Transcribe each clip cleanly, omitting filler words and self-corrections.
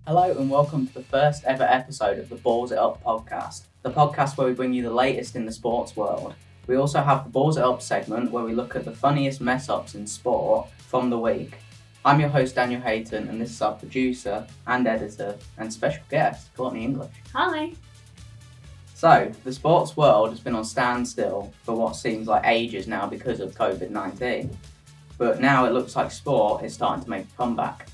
Hello and welcome to the first ever episode of the Balls It Up podcast, the podcast where we bring you the latest in the sports world. We also have the Balls It Up segment where we look at the funniest mess-ups in sport from the week. I'm your host Daniel Hayton and this is our producer and editor and special guest, Courtney English. Hi. So, the sports world has been on standstill for what seems like ages now because of COVID-19. But now it looks like sport is starting to make a comeback.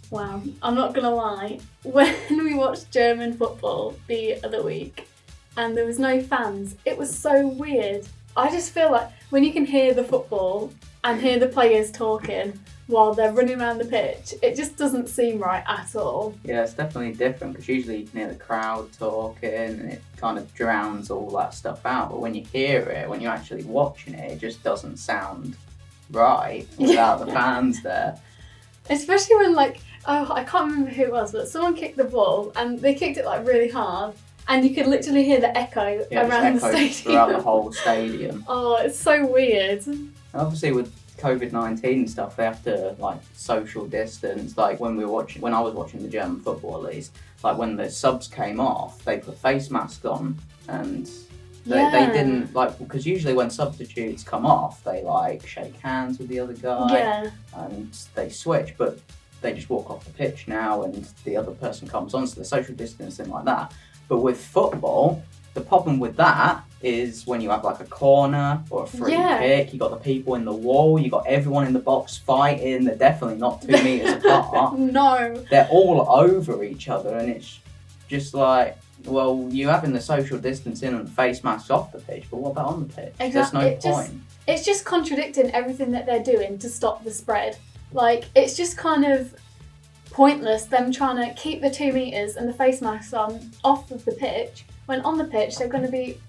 Wow, I'm not gonna lie, when we watched German football the other week and there was no fans, it was so weird. I just feel like when you can hear the football and hear the players talking while they're running around the pitch, it just doesn't seem right at all. Yeah, it's definitely different because usually you can hear the crowd talking and it kind of drowns all that stuff out. But when you hear it, when you're actually watching it, it just doesn't sound right without the fans there. Especially when I can't remember who it was, but someone kicked the ball and they kicked it really hard and you could literally hear the echo around the stadium. Throughout the whole stadium. Oh, it's so weird. And obviously with COVID-19 stuff, they have to social distance. Like when I was watching the German football at least, when the subs came off, they put face masks on and they didn't because usually when substitutes come off, they shake hands with the other guy and they switch, but they just walk off the pitch now and the other person comes on, so the social distancing like that. But with football, the problem with that is when you have a corner or a free kick, you got the people in the wall, you got everyone in the box fighting, they're definitely not 2 meters apart. No. They're all over each other and it's just well, you're having the social distancing and face masks off the pitch, but what about on the pitch? Exactly. There's no point. It's just contradicting everything that they're doing to stop the spread. It's just kind of pointless them trying to keep the 2 meters and the face masks on off of the pitch, when on the pitch they're going to be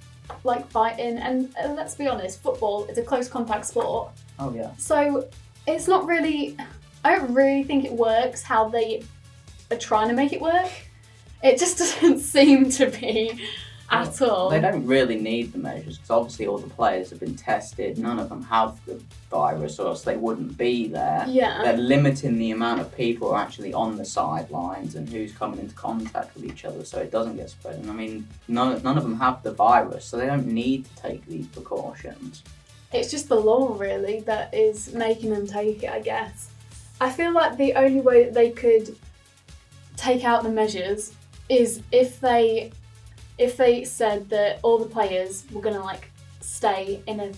fighting, and let's be honest, football is a close contact sport. Oh yeah. So it's not really, I don't really think it works how they are trying to make it work. It just doesn't seem to be at all. They don't really need the measures because obviously all the players have been tested. None of them have the virus or else they wouldn't be there. Yeah. They're limiting the amount of people who are actually on the sidelines and who's coming into contact with each other so it doesn't get spread. And I mean, none of them have the virus, so they don't need to take these precautions. It's just the law really that is making them take it, I guess. I feel like the only way that they could take out the measures is if they said that all the players were gonna stay in an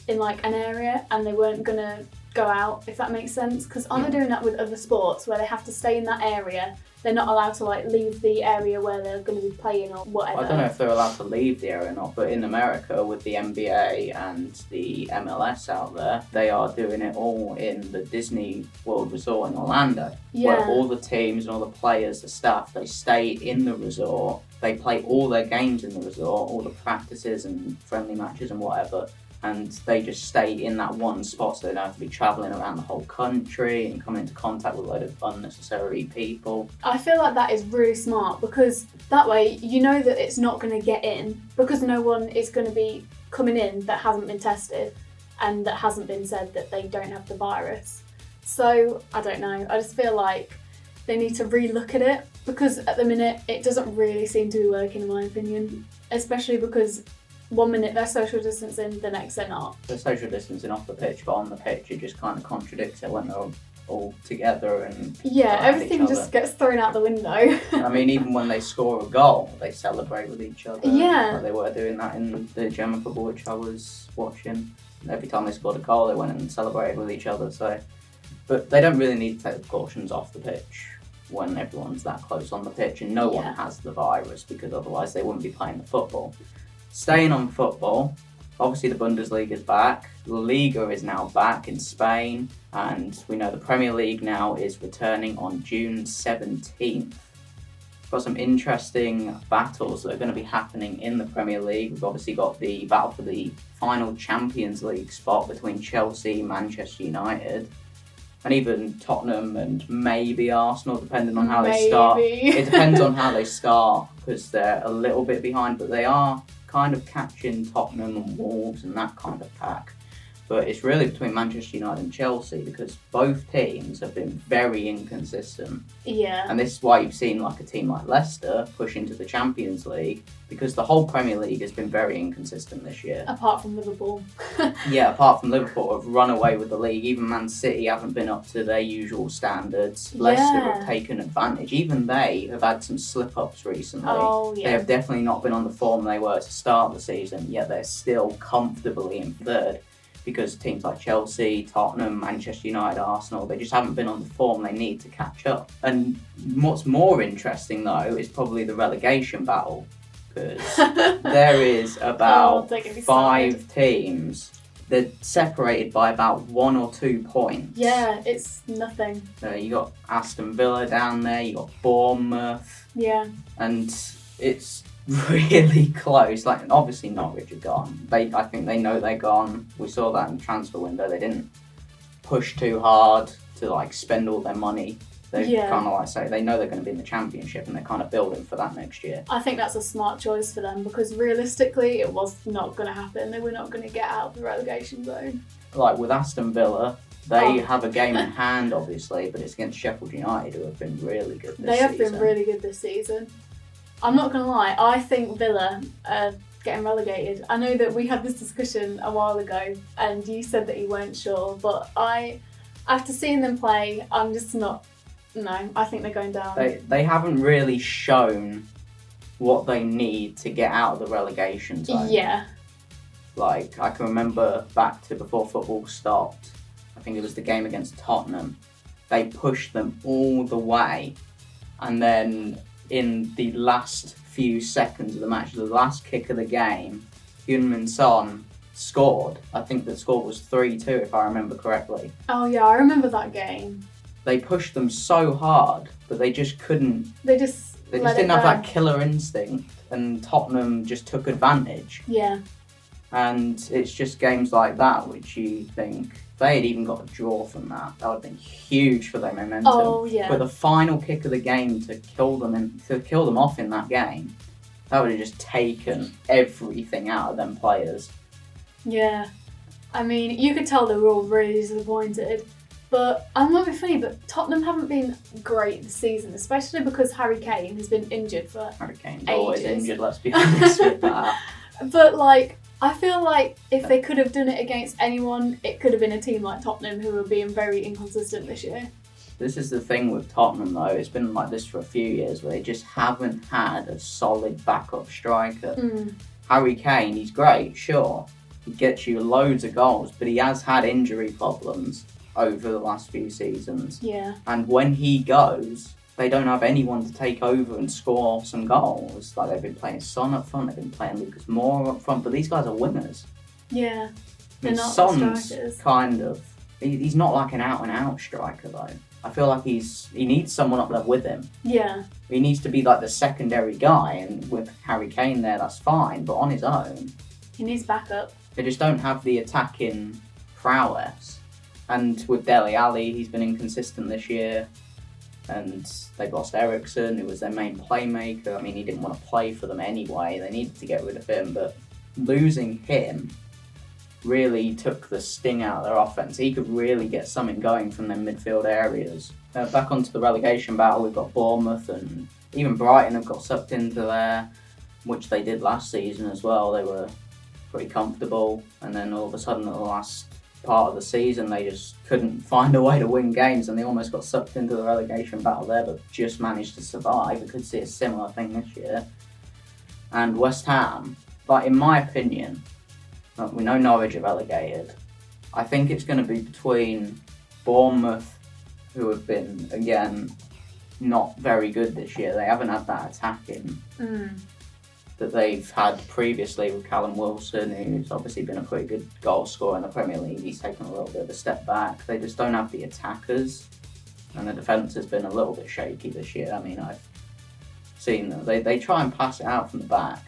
area and they weren't gonna go out, if that makes sense. Because aren't they doing that with other sports where they have to stay in that area? They're not allowed to leave the area where they're going to be playing or whatever. I don't know if they're allowed to leave the area or not, but in America with the NBA and the MLS out there, they are doing it all in the Disney World Resort in Orlando. Where all the teams and all the players, the staff, they stay in the resort. They play all their games in the resort, all the practices and friendly matches and whatever. And they just stay in that one spot so they don't have to be travelling around the whole country and coming into contact with a load of unnecessary people. I feel like that is really smart because that way you know that it's not going to get in because no one is going to be coming in that hasn't been tested and that hasn't been said that they don't have the virus. So, I don't know, I just feel like they need to re-look at it because at the minute it doesn't really seem to be working in my opinion, especially because 1 minute they're social distancing, the next they're not. They're social distancing off the pitch, but on the pitch it just kind of contradicts it when they're all together and everything just gets thrown out the window. I mean, even when they score a goal, they celebrate with each other. Yeah. They were doing that in the German football, which I was watching. Every time they scored a goal, they went and celebrated with each other. But they don't really need to take the precautions off the pitch when everyone's that close on the pitch and no one has the virus, because otherwise they wouldn't be playing the football. Staying on football, obviously the Bundesliga is back, La Liga is now back in Spain, and we know the Premier League now is returning on June 17th. We've got some interesting battles that are going to be happening in the Premier League. We've obviously got the battle for the final Champions League spot between Chelsea, Manchester United, and even Tottenham and maybe Arsenal, depending on how they start. It depends on how they start, because they're a little bit behind, but they are kind of catching Tottenham and Wolves and that kind of pack. But it's really between Manchester United and Chelsea because both teams have been very inconsistent. Yeah. And this is why you've seen like a team like Leicester push into the Champions League because the whole Premier League has been very inconsistent this year. Apart from Liverpool. Yeah, apart from Liverpool have run away with the league. Even Man City haven't been up to their usual standards. Leicester have taken advantage. Even they have had some slip-ups recently. Oh, yeah. They have definitely not been on the form they were to start the season, yet they're still comfortably in third. Because teams like Chelsea, Tottenham, Manchester United, Arsenal, they just haven't been on the form they need to catch up. And what's more interesting, though, is probably the relegation battle. Because there is about 5 teams. They're separated by about 1 or 2 points. Yeah, it's nothing. You got Aston Villa down there, you got Bournemouth. Yeah. And it's really close. Like, obviously Norwich are gone. I think they know they're gone. We saw that in the transfer window. They didn't push too hard to like spend all their money. They kind of like say they know they're going to be in the Championship and they're kind of building for that next year. I think that's a smart choice for them because realistically it was not going to happen. They were not going to get out of the relegation zone. Like with Aston Villa, they have a game in hand obviously, but it's against Sheffield United who have been really good this season. They have been really good this season. I'm not going to lie, I think Villa are getting relegated. I know that we had this discussion a while ago and you said that you weren't sure, but after seeing them play, I'm just not, no, I think they're going down. They haven't really shown what they need to get out of the relegation zone. Yeah. Like, I can remember back to before football stopped, I think it was the game against Tottenham. They pushed them all the way and then in the last few seconds of the match, the last kick of the game, Heung-min Son scored. I think the score was 3-2 if I remember correctly. Oh yeah, I remember that game. They pushed them so hard, but they just couldn't. They just didn't have that killer instinct, and Tottenham just took advantage. Yeah. And it's just games like that which you think, if they had even got a draw from that, that would have been huge for their momentum. Oh yeah. But the final kick of the game to kill them off in that game, that would have just taken everything out of them players. Yeah. I mean, you could tell they were all really disappointed. But I'm not being funny, but Tottenham haven't been great this season, especially because Harry Kane has been injured for Harry Kane's ages. always injured, let's be honest with that. But like, I feel like if they could have done it against anyone, it could have been a team like Tottenham who were being very inconsistent this year. This is the thing with Tottenham though, it's been like this for a few years where they just haven't had a solid backup striker. Harry Kane, he's great, sure. He gets you loads of goals, but he has had injury problems over the last few seasons. Yeah. And when he goes, they don't have anyone to take over and score some goals. Like they've been playing Son up front, they've been playing Lucas Moura up front, but these guys are wingers. Yeah. I mean, not Son's strikers. kind of, he's not like an out-and-out striker though. I feel like he needs someone up there with him. Yeah. He needs to be like the secondary guy, and with Harry Kane there, that's fine, but on his own, He needs backup. they just don't have the attacking prowess. And with Dele Alli, he's been inconsistent this year. And they've lost Eriksen, who was their main playmaker. I mean, he didn't want to play for them anyway. They needed to get rid of him. But losing him really took the sting out of their offence. He could really get something going from their midfield areas. Back onto the relegation battle, we've got Bournemouth and even Brighton have got sucked into there, which they did last season as well. They were pretty comfortable. And then all of a sudden at the last part of the season they just couldn't find a way to win games and they almost got sucked into the relegation battle there but just managed to survive. We could see a similar thing this year. And West Ham, like in my opinion, we know Norwich are relegated. I think it's going to be between Bournemouth, who have been again not very good this year. They haven't had that attacking that they've had previously with Callum Wilson, who's obviously been a pretty good goal scorer in the Premier League. He's taken a little bit of a step back. They just don't have the attackers, and the defence has been a little bit shaky this year. I mean, I've seen them. They try and pass it out from the back,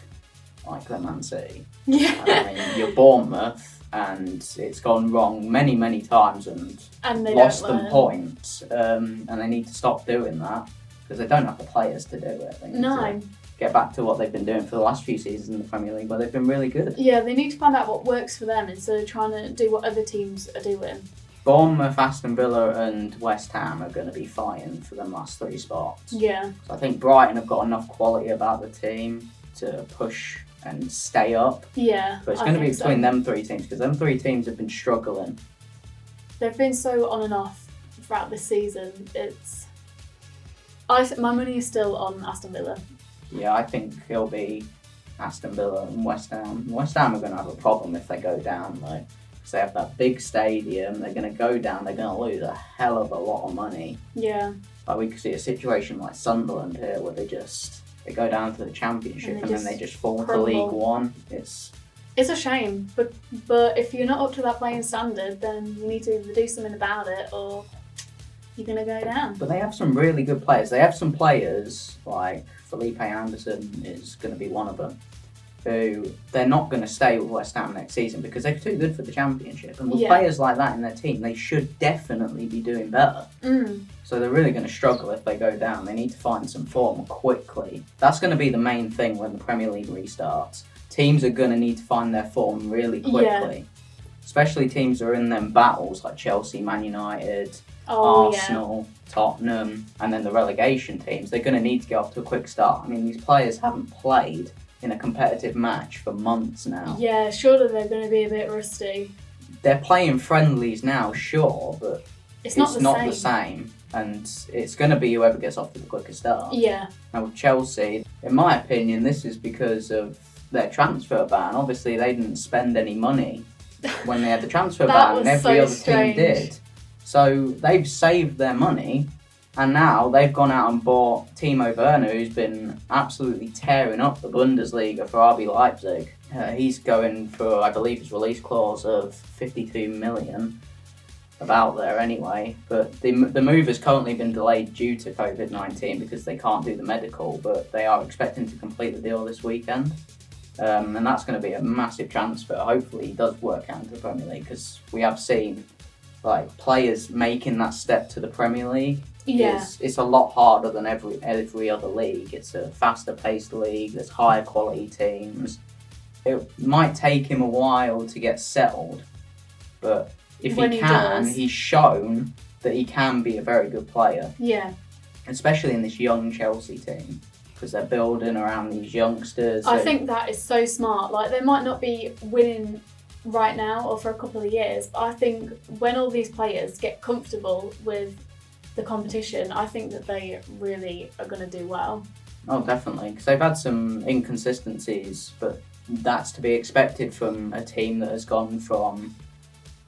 like their Man City. Yeah. I mean, you're Bournemouth, and it's gone wrong many, many times, and they lost don't them learn. points. And they need to stop doing that, because they don't have the players to do it. They need to get back to what they've been doing for the last few seasons in the Premier League, where they've been really good. Yeah, they need to find out what works for them instead of trying to do what other teams are doing. Bournemouth, Aston Villa and West Ham are going to be fighting for them last 3 spots. Yeah. So I think Brighton have got enough quality about the team to push and stay up. Yeah, But it's going to be between them 3 teams, because them 3 teams have been struggling. They've been so on and off throughout this season. My money is still on Aston Villa. Yeah, I think it'll be Aston Villa and West Ham. West Ham are going to have a problem if they go down, though. Because they have that big stadium, they're going to go down, they're going to lose a hell of a lot of money. Yeah. Like we could see a situation like Sunderland here, where they go down to the Championship and then they just fall to League One. It's a shame, but if you're not up to that playing standard, then you need to either do something about it or you're going to go down. But they have some really good players. They have some players like Felipe Anderson is going to be one of them, who they're not going to stay with West Ham next season because they're too good for the Championship. And with players like that in their team, they should definitely be doing better. So they're really going to struggle if they go down. They need to find some form quickly. That's going to be the main thing when the Premier League restarts. Teams are going to need to find their form really quickly. Especially teams that are in them battles like Chelsea, Man United, Arsenal, Tottenham, and then the relegation teams. They're going to need to get off to a quick start. I mean, these players haven't played in a competitive match for months now. Yeah, surely they're going to be a bit rusty. They're playing friendlies now, sure, but it's not the same. And it's going to be whoever gets off to the quickest start. Yeah. Now with Chelsea, in my opinion, this is because of their transfer ban. Obviously, they didn't spend any money when they had the transfer ban, and every other team did. So they've saved their money, and now they've gone out and bought Timo Werner, who's been absolutely tearing up the Bundesliga for RB Leipzig. He's going for, I believe, his release clause of 52 million. About there anyway, but the move has currently been delayed due to COVID-19 because they can't do the medical, but they are expecting to complete the deal this weekend. And that's going to be a massive transfer. Hopefully he does work out into the Premier League, because we have seen like players making that step to the Premier League. Yeah. It's a lot harder than every other league. It's a faster paced league, there's higher quality teams. It might take him a while to get settled, but if he can, he's shown that he can be a very good player. Yeah. Especially in this young Chelsea team, because they're building around these youngsters. I think that is so smart. Like, they might not be winning right now or for a couple of years, but I think when all these players get comfortable with the competition, I think that they really are going to do well. Oh, definitely, because they've had some inconsistencies, but that's to be expected from a team that has gone from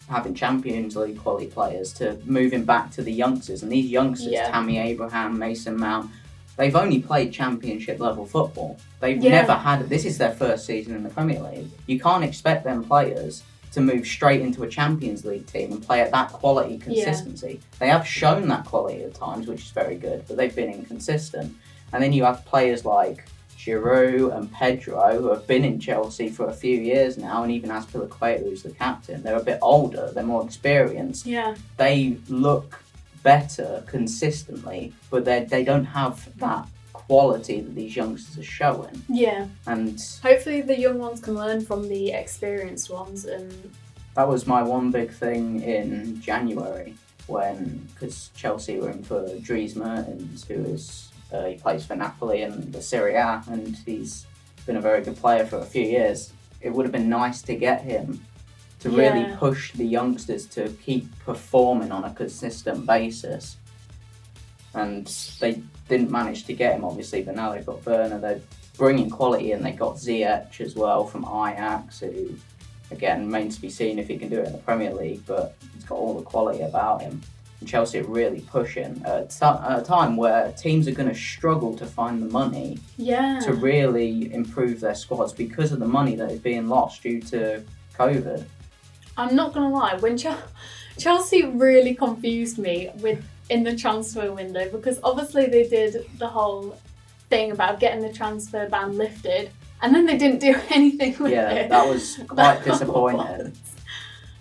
having Champions League quality players to moving back to the youngsters. And these youngsters, Tammy Abraham, Mason Mount, they've only played Championship level football. They've never had, this is their first season in the Premier League. You can't expect them players to move straight into a Champions League team and play at that quality consistency. They have shown that quality at times, which is very good, but they've been inconsistent. And then you have players like Giroud and Pedro, who have been in Chelsea for a few years now, and even Azpilicueta, who's the captain. They're a bit older, they're more experienced. Yeah. They look better consistently, but they don't have that quality that these youngsters are showing. Yeah. And hopefully the young ones can learn from the experienced ones. And that was my one big thing in January, because Chelsea were in for Dries Mertens, who is he plays for Napoli in the Serie A, and he's been a very good player for a few years. It would have been nice to get him to really push the youngsters to keep performing on a consistent basis. And they didn't manage to get him, obviously, but now they've got Werner. They're bringing quality, and they've got Ziyech as well from Ajax, who, again, remains to be seen if he can do it in the Premier League, but he's got all the quality about him. And Chelsea are really pushing at a time where teams are going to struggle to find the money to really improve their squads because of the money that is being lost due to COVID. I'm not going to lie, when Chelsea really confused me in the transfer window, because obviously they did the whole thing about getting the transfer ban lifted, and then they didn't do anything with it. Yeah, that was quite disappointing.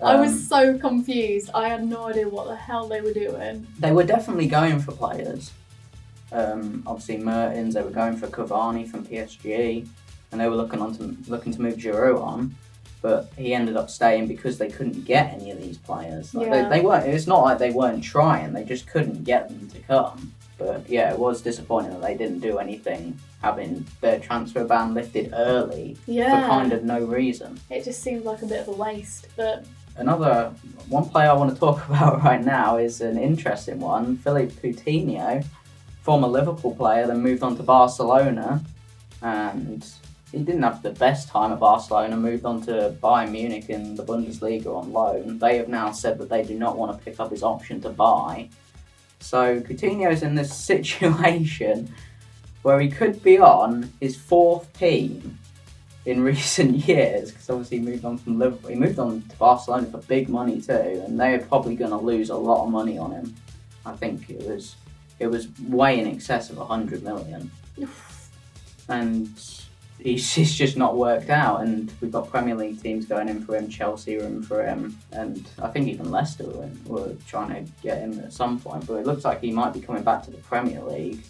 I was so confused. I had no idea what the hell they were doing. They were definitely going for players. Obviously, Mertens, they were going for Cavani from PSG, and they were looking to move Giroud on, but he ended up staying because they couldn't get any of these players. Like, they weren't. It's not like they weren't trying; they just couldn't get them to come. But yeah, it was disappointing that they didn't do anything, having their transfer ban lifted early for kind of no reason. It just seemed like a bit of a waste. But one player I want to talk about right now is an interesting one, Philippe Coutinho, former Liverpool player, then moved on to Barcelona, and he didn't have the best time at Barcelona, moved on to Bayern Munich in the Bundesliga on loan. They have now said that they do not want to pick up his option to buy. So Coutinho's in this situation where he could be on his fourth team in recent years, because obviously he moved on from Liverpool. He moved on to Barcelona for big money too, and they're probably going to lose a lot of money on him. I think it was way in excess of 100 million. And it's just not worked out, and we've got Premier League teams going in for him, Chelsea are in for him, and I think even Leicester were trying to get him at some point, but it looks like he might be coming back to the Premier League.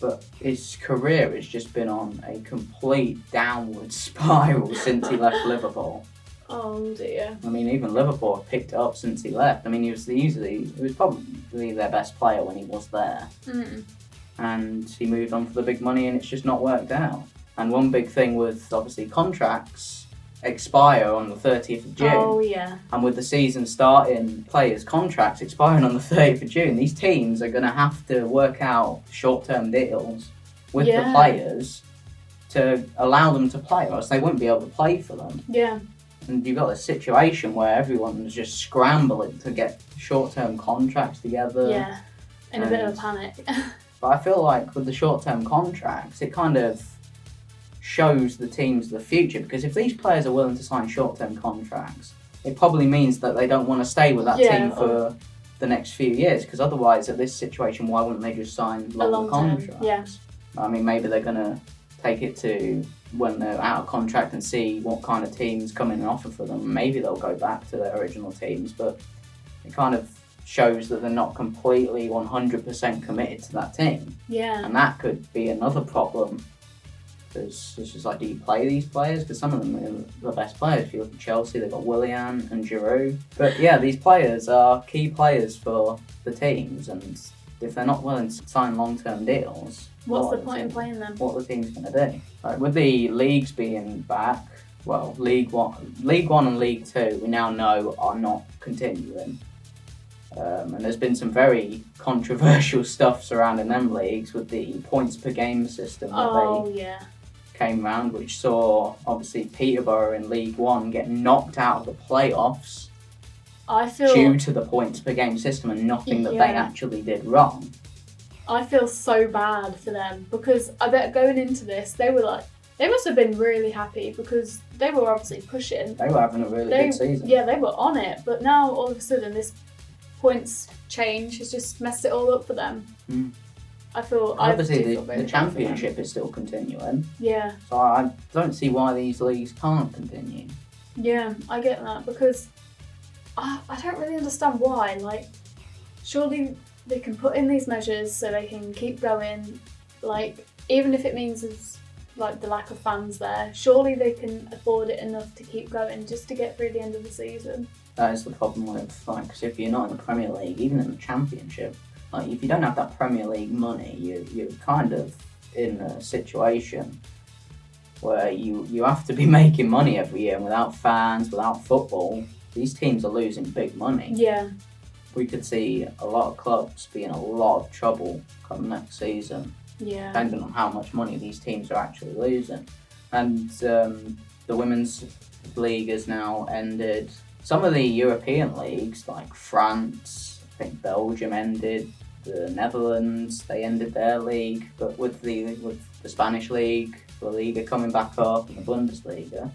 But his career has just been on a complete downward spiral since he left Liverpool. Oh dear. I mean, even Liverpool have picked it up since he left. I mean, he was probably their best player when he was there. And he moved on for the big money, and it's just not worked out. And one big thing with, obviously, contracts expire on the 30th of June. Oh, yeah. And with the season starting, players' contracts expiring on the 30th of June, these teams are going to have to work out short-term deals with the players to allow them to play, or else they won't be able to play for them. Yeah. And you've got this situation where everyone's just scrambling to get short-term contracts together. Yeah, in a bit of a panic. But I feel like with the short-term contracts, it kind of shows the teams the future, because if these players are willing to sign short-term contracts, it probably means that they don't want to stay with that team for the next few years, because otherwise at this situation, why wouldn't they just sign longer contracts? Yeah. I mean, maybe they're going to take it to when they're out of contract and see what kind of teams come in and offer for them. Maybe they'll go back to their original teams, but it kind of shows that they're not completely 100% committed to that team. Yeah. And that could be another problem. Because it's just like, do you play these players? Because some of them are the best players. If you look at Chelsea, they've got Willian and Giroud. But yeah, these players are key players for the teams, and if they're not willing to sign long-term deals, what's the point in playing them? What are the teams going to do? Like, with the leagues being back, well, League One and League Two, we now know are not continuing. And there's been some very controversial stuff surrounding them leagues with the points per game system that came round, which saw obviously Peterborough in League One get knocked out of the playoffs due to the points per game system and nothing that they actually did wrong. I feel so bad for them, because I bet going into this they must have been really happy, because they were obviously pushing. They were having a really good season. Yeah, they were on it, but now all of a sudden this points change has just messed it all up for them. Obviously the championship is still continuing. Yeah. So I don't see why these leagues can't continue. Yeah, I get that, because I don't really understand why. Like, surely they can put in these measures so they can keep going. Like, even if it means there's like the lack of fans there, surely they can afford it enough to keep going just to get through the end of the season. That is the problem with, like, because if you're not in the Premier League, even in the Championship, like, if you don't have that Premier League money, you're kind of in a situation where you have to be making money every year, and without fans, without football, these teams are losing big money. Yeah. We could see a lot of clubs be in a lot of trouble come next season. Yeah. Depending on how much money these teams are actually losing. And the Women's League has now ended. Some of the European leagues, like France, I think Belgium ended, the Netherlands, they ended their league. But with the Spanish league, La Liga coming back up, and the Bundesliga,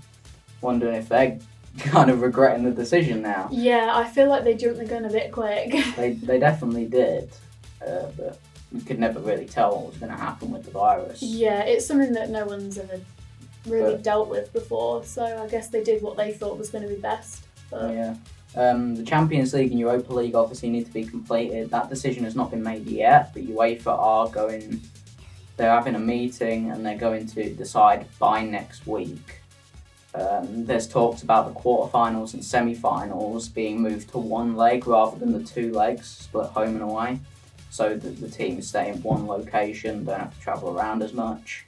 wondering if they're kind of regretting the decision now. Yeah, I feel like they jumped the gun a bit quick. They definitely did, but you could never really tell what was going to happen with the virus. Yeah, it's something that no one's ever really dealt with before, so I guess they did what they thought was going to be best. But... Yeah. The Champions League and Europa League obviously need to be completed. That decision has not been made yet, but UEFA are going They're having a meeting and they're going to decide by next week. There's talks about the quarterfinals and semi-finals being moved to one leg rather than the two legs, split home and away, so that the teams stay in one location, don't have to travel around as much.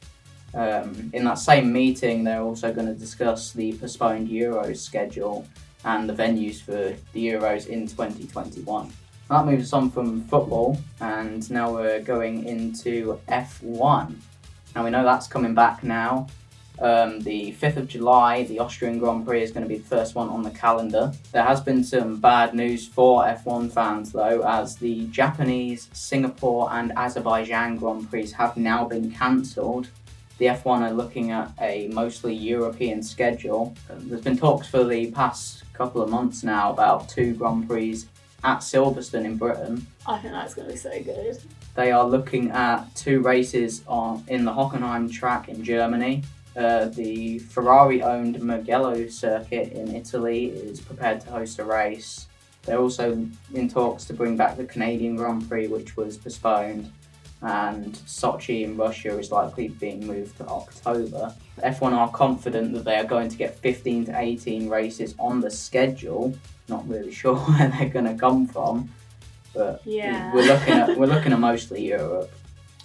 In that same meeting, they're also going to discuss the postponed Euros schedule and the venues for the Euros in 2021. That moves on from football, and now we're going into F1. Now we know that's coming back now. The 5th of July, the Austrian Grand Prix is going to be the first one on the calendar. There has been some bad news for F1 fans though, as the Japanese, Singapore and Azerbaijan Grand Prix have now been cancelled. The F1 are looking at a mostly European schedule. There's been talks for the past couple of months now about 2 Grand Prix at Silverstone in Britain. I think that's going to be so good. They are looking at 2 races in the Hockenheim track in Germany. The Ferrari-owned Mugello circuit in Italy is prepared to host a race. They're also in talks to bring back the Canadian Grand Prix, which was postponed, and Sochi in Russia is likely being moved to October. F1 are confident that they are going to get 15 to 18 races on the schedule. Not really sure where they're going to come from, but yeah, we're looking at mostly Europe.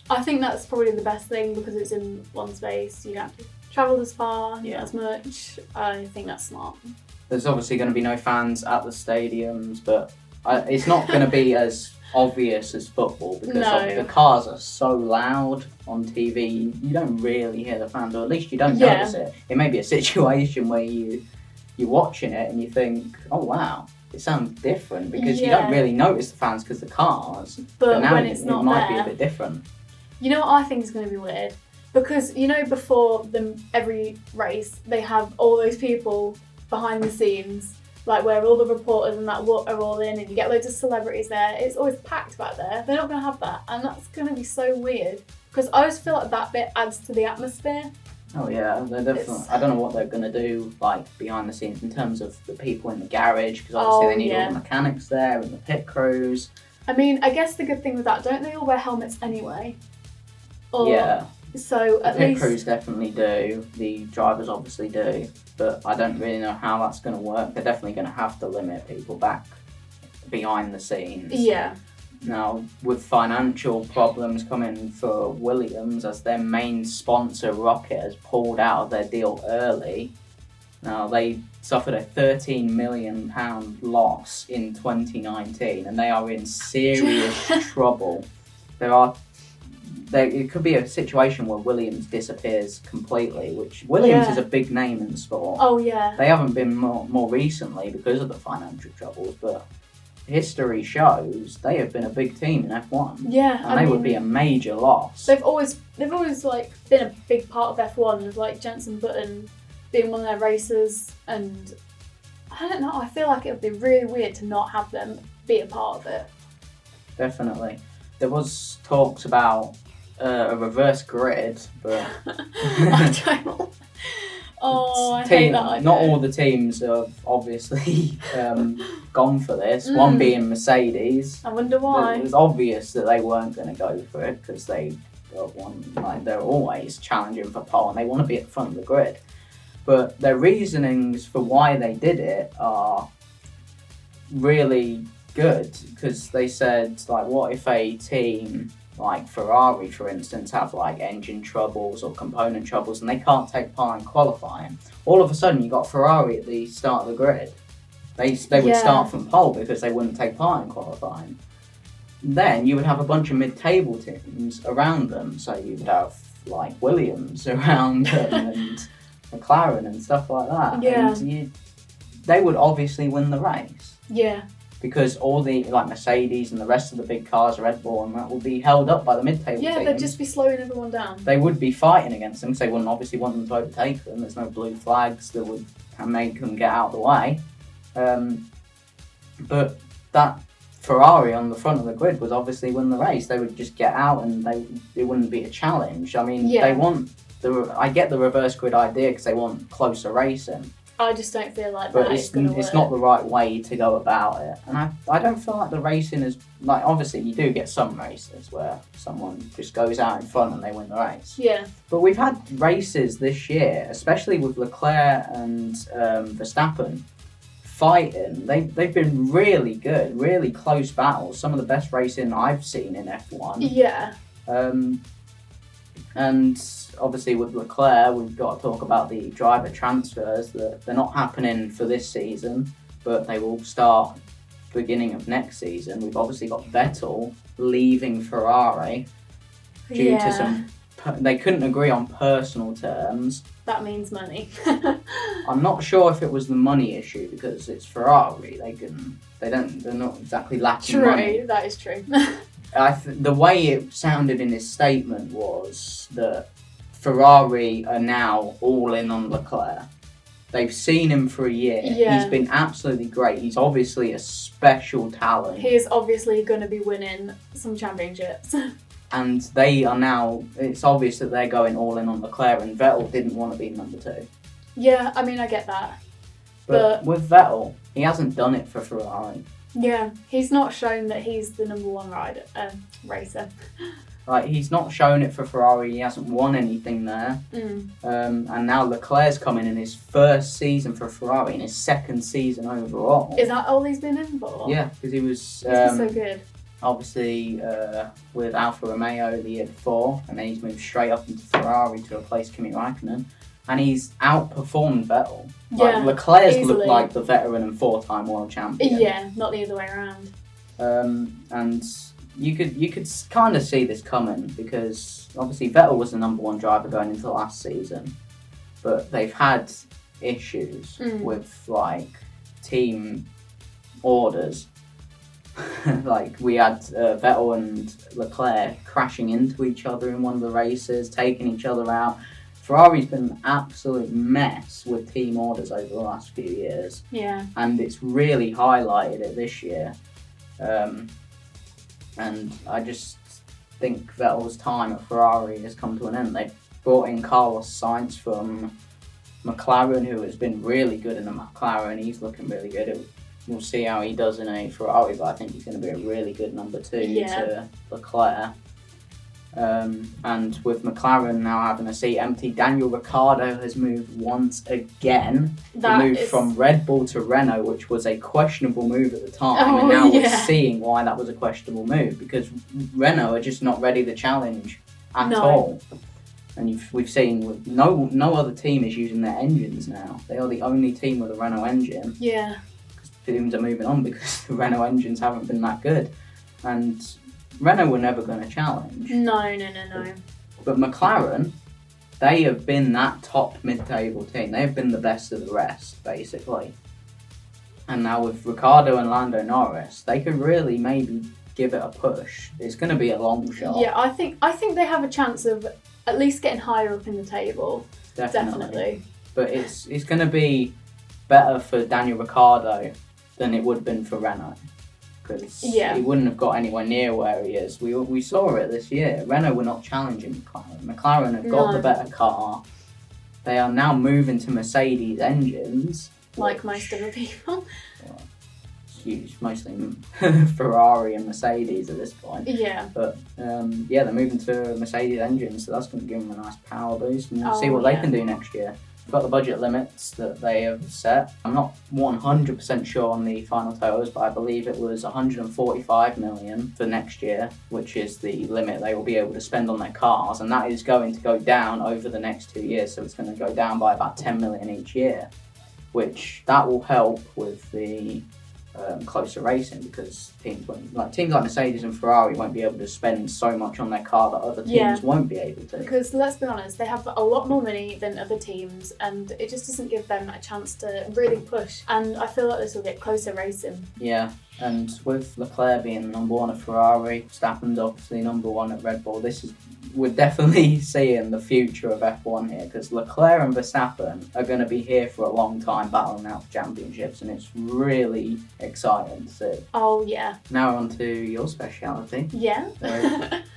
I think that's probably the best thing because it's in one space. You don't have to travel as far, not as much. I think that's smart. There's obviously going to be no fans at the stadiums, but it's not going to be as obvious as football because the cars are so loud on TV. You don't really hear the fans, or at least you don't notice it. It may be a situation where you're watching it and you think, oh wow, it sounds different, because you don't really notice the fans because the cars. But now when it might be a bit different. You know what I think is going to be weird? Because, you know, before every race, they have all those people behind the scenes, like where all the reporters and that are all in, and you get loads of celebrities there. It's always packed back there. They're not going to have that, and that's going to be so weird. Because I always feel like that bit adds to the atmosphere. Oh yeah, they're definitely. I don't know what they're going to do, like, behind the scenes in terms of the people in the garage, because obviously they need all the mechanics there and the pit crews. I mean, I guess the good thing with that, don't they all wear helmets anyway? Yeah. So at least... The pit crews definitely do, the drivers obviously do, but I don't really know how that's going to work. They're definitely going to have to limit people back behind the scenes. Yeah. Now, with financial problems coming for Williams, as their main sponsor, Rocket, has pulled out of their deal early. Now, they suffered a £13 million loss in 2019, and they are in serious trouble. It could be a situation where Williams disappears completely, which Williams is a big name in the sport. Oh, yeah. They haven't been more recently because of the financial troubles, but history shows they have been a big team in F1. Yeah, and they would be a major loss. They've always like been a big part of F1, with like Jenson Button being one of their racers, and I don't know. I feel like it would be really weird to not have them be a part of it. Definitely, there was talks about a reverse grid, but I don't. I hate that idea. Not all the teams have obviously gone for this. One being Mercedes. I wonder why. It was obvious that they weren't going to go for it because they're always challenging for pole and they want to be at the front of the grid. But their reasonings for why they did it are really good, because they said, like, what if a team like Ferrari, for instance, have like engine troubles or component troubles and they can't take part in qualifying? All of a sudden you got Ferrari at the start of the grid. They would start from pole because they wouldn't take part in qualifying. Then you would have a bunch of mid-table teams around them, so you would have like Williams around them and McLaren and stuff like that. Yeah. And they would obviously win the race. Yeah. Because all the like Mercedes and the rest of the big cars, Red Bull and that, would be held up by the mid-table teams. Yeah, they'd just be slowing everyone down. They would be fighting against them because they wouldn't obviously want them to overtake them. There's no blue flags that would make them get out of the way. But that Ferrari on the front of the grid would obviously win the race. They would just get out and it wouldn't be a challenge. I mean, they want I get the reverse grid idea because they want closer racing. I just don't feel like But that is going to work. it's not the right way to go about it. And I don't feel like the racing is... Like, obviously, you do get some races where someone just goes out in front and they win the race. Yeah. But we've had races this year, especially with Leclerc and Verstappen, fighting. They've been really good, really close battles. Some of the best racing I've seen in F1. Yeah. And obviously with Leclerc, we've got to talk about the driver transfers. That they're not happening for this season, but they will start beginning of next season. We've obviously got Vettel leaving Ferrari due to some... They couldn't agree on personal terms. That means money. I'm not sure if it was the money issue because it's Ferrari. They're not exactly lacking money. True, that is true. The way it sounded in his statement was that Ferrari are now all in on Leclerc. They've seen him for a year. Yeah. He's been absolutely great. He's obviously a special talent. He is obviously going to be winning some championships. And they are now, it's obvious that they're going all in on Leclerc, and Vettel didn't want to be number 2. Yeah, I mean, I get that. But with Vettel, he hasn't done it for Ferrari. Yeah, he's not shown that he's the number 1 racer. Like, he's not shown it for Ferrari, he hasn't won anything there. And now Leclerc's coming in his first season for Ferrari, in his second season overall. Is that all he's been in for? Yeah, because he was... He's been so good. Obviously, with Alfa Romeo the year before, and then he's moved straight up into Ferrari to replace Kimi Räikkönen, and he's outperformed Vettel. Yeah, like, Leclerc's easily. looked like the veteran and 4-time world champion. Yeah, not the other way around. And you could kind of see this coming because obviously Vettel was the number 1 driver going into last season, but they've had issues with like team orders. Like we had Vettel and Leclerc crashing into each other in one of the races, taking each other out. Ferrari's been an absolute mess with team orders over the last few years. Yeah. And it's really highlighted it this year. And I just think Vettel's time at Ferrari has come to an end. They've brought in Carlos Sainz from McLaren, who has been really good in the McLaren. He's looking really good. We'll see how he does in a Ferrari, but I think he's going to be a really good number 2 to Leclerc. And with McLaren now having a seat empty, Daniel Ricciardo has moved once again. He moved from Red Bull to Renault, which was a questionable move at the time. And now we're seeing why that was a questionable move, because Renault are just not ready to challenge at all. And we've seen no other team is using their engines now. They are the only team with a Renault engine. Yeah. Teams are moving on because the Renault engines haven't been that good. And Renault were never going to challenge. No. But McLaren, they have been that top mid-table team. They've been the best of the rest, basically. And now with Ricciardo and Lando Norris, they could really maybe give it a push. It's going to be a long shot. Yeah, I think they have a chance of at least getting higher up in the table. Definitely. But it's going to be better for Daniel Ricciardo than it would have been for Renault, because he wouldn't have got anywhere near where he is. We saw it this year. Renault were not challenging McLaren. McLaren have got the better car. They are now moving to Mercedes engines. Like most other people. Well, it's huge, mostly Ferrari and Mercedes at this point. Yeah. But they're moving to Mercedes engines, so that's going to give them a nice power boost, and we'll see what they can do next year. We've got the budget limits that they have set. I'm not 100% sure on the final totals, but I believe it was 145 million for next year, which is the limit they will be able to spend on their cars, and that is going to go down over the next 2 years, so it's going to go down by about 10 million each year, which that will help with the closer racing, because teams like Mercedes and Ferrari won't be able to spend so much on their car that other teams won't be able to. Because let's be honest, they have a lot more money than other teams, and it just doesn't give them a chance to really push. And I feel like this will get closer racing. Yeah, and with Leclerc being number 1 at Ferrari, Verstappen's obviously number 1 at Red Bull. We're definitely seeing the future of F1 here, because Leclerc and Verstappen are going to be here for a long time battling out for championships, and it's really exciting to see. Oh yeah. Now on to your speciality. Yeah.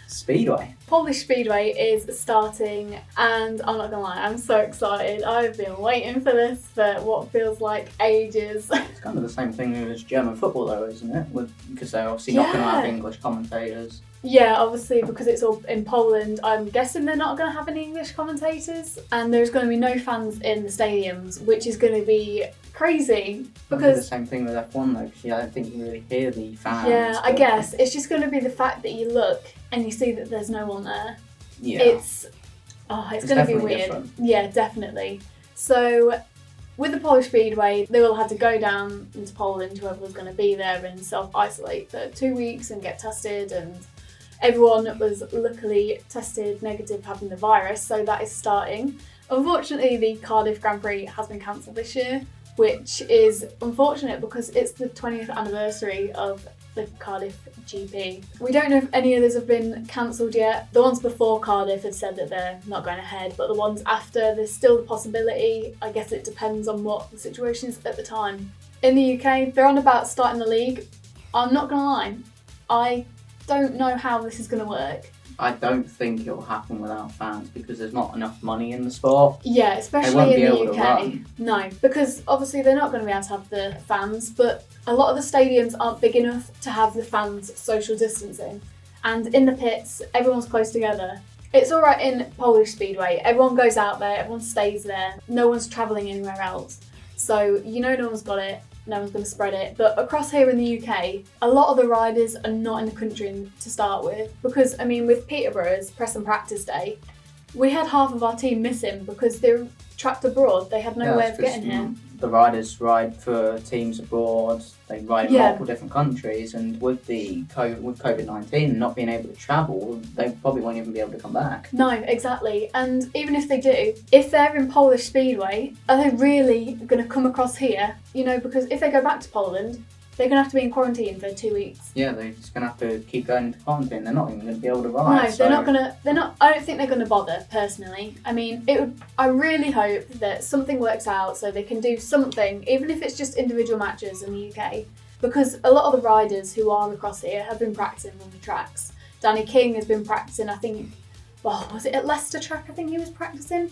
Speedway. Polish Speedway is starting, and I'm not gonna lie, I'm so excited. I've been waiting for this for what feels like ages. It's kind of the same thing as German football though, isn't it? Because they're obviously not going to have English commentators. Yeah, obviously because it's all in Poland, I'm guessing they're not going to have any English commentators, and there's going to be no fans in the stadiums, which is going to be crazy. Because the same thing with F1 though, because I don't think you really hear the fans. Yeah, I guess it's just going to be the fact that you look and you see that there's no one there. Yeah. It's going to be weird. Different. Yeah, definitely. So with the Polish Speedway, they will have to go down into Poland, whoever was going to be there, and self-isolate for 2 weeks and get tested, and everyone was luckily tested negative having the virus, so that is starting. Unfortunately, the Cardiff Grand Prix has been cancelled this year, which is unfortunate because it's the 20th anniversary of the Cardiff GP. We don't know if any others have been cancelled yet. The ones before Cardiff have said that they're not going ahead, but the ones after, there's still the possibility. I guess it depends on what the situation is at the time. In the UK, they're on about starting the league. I'm not going to lie, I don't know how this is going to work. I don't think it'll happen without fans because there's not enough money in the sport. Yeah, especially in the UK. Run. No, because obviously they're not going to be able to have the fans, but a lot of the stadiums aren't big enough to have the fans social distancing. And in the pits, everyone's close together. It's alright in Polish Speedway, everyone goes out there, everyone stays there, no one's travelling anywhere else. So no one's got it, no one's going to spread it. But across here in the UK, a lot of the riders are not in the country to start with. Because, with Peterborough's press and practice day, we had half of our team missing because they were trapped abroad. They had no way of getting here. The riders ride for teams abroad, they ride in multiple different countries, and with COVID-19 not being able to travel, they probably won't even be able to come back. No, exactly. And even if they do, if they're in Polish Speedway, are they really going to come across here? Because if they go back to Poland, they're going to have to be in quarantine for 2 weeks. Yeah, they're just going to have to keep going into quarantine. They're not even going to be able to ride. No, they're not going to. I don't think they're going to bother, personally. I really hope that something works out so they can do something, even if it's just individual matches in the UK. Because a lot of the riders who are across here have been practicing on the tracks. Danny King has been practicing, was it at Leicester track? I think he was practicing.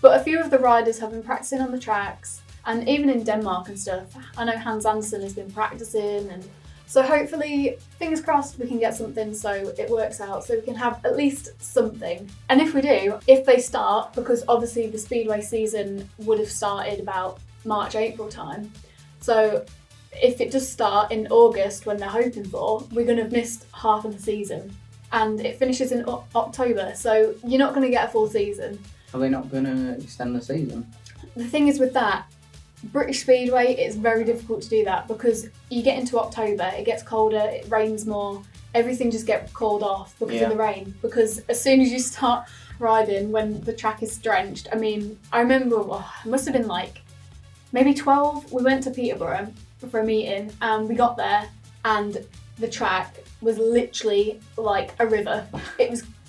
But a few of the riders have been practicing on the tracks. And even in Denmark and stuff, I know Hans Andersen has been practicing, and so hopefully, fingers crossed, we can get something so it works out, so we can have at least something. And if we do, if they start, because obviously the Speedway season would have started about March, April time, so if it does start in August when they're hoping for, we're going to have missed half of the season. And it finishes in October, so you're not going to get a full season. Are they not going to extend the season? The thing is with that, British Speedway, it's very difficult to do that because you get into October, it gets colder, it rains more, everything just gets called off because of the rain. Because as soon as you start riding when the track is drenched, I remember, it must have been maybe 12, we went to Peterborough for a meeting and we got there and the track was literally like a river.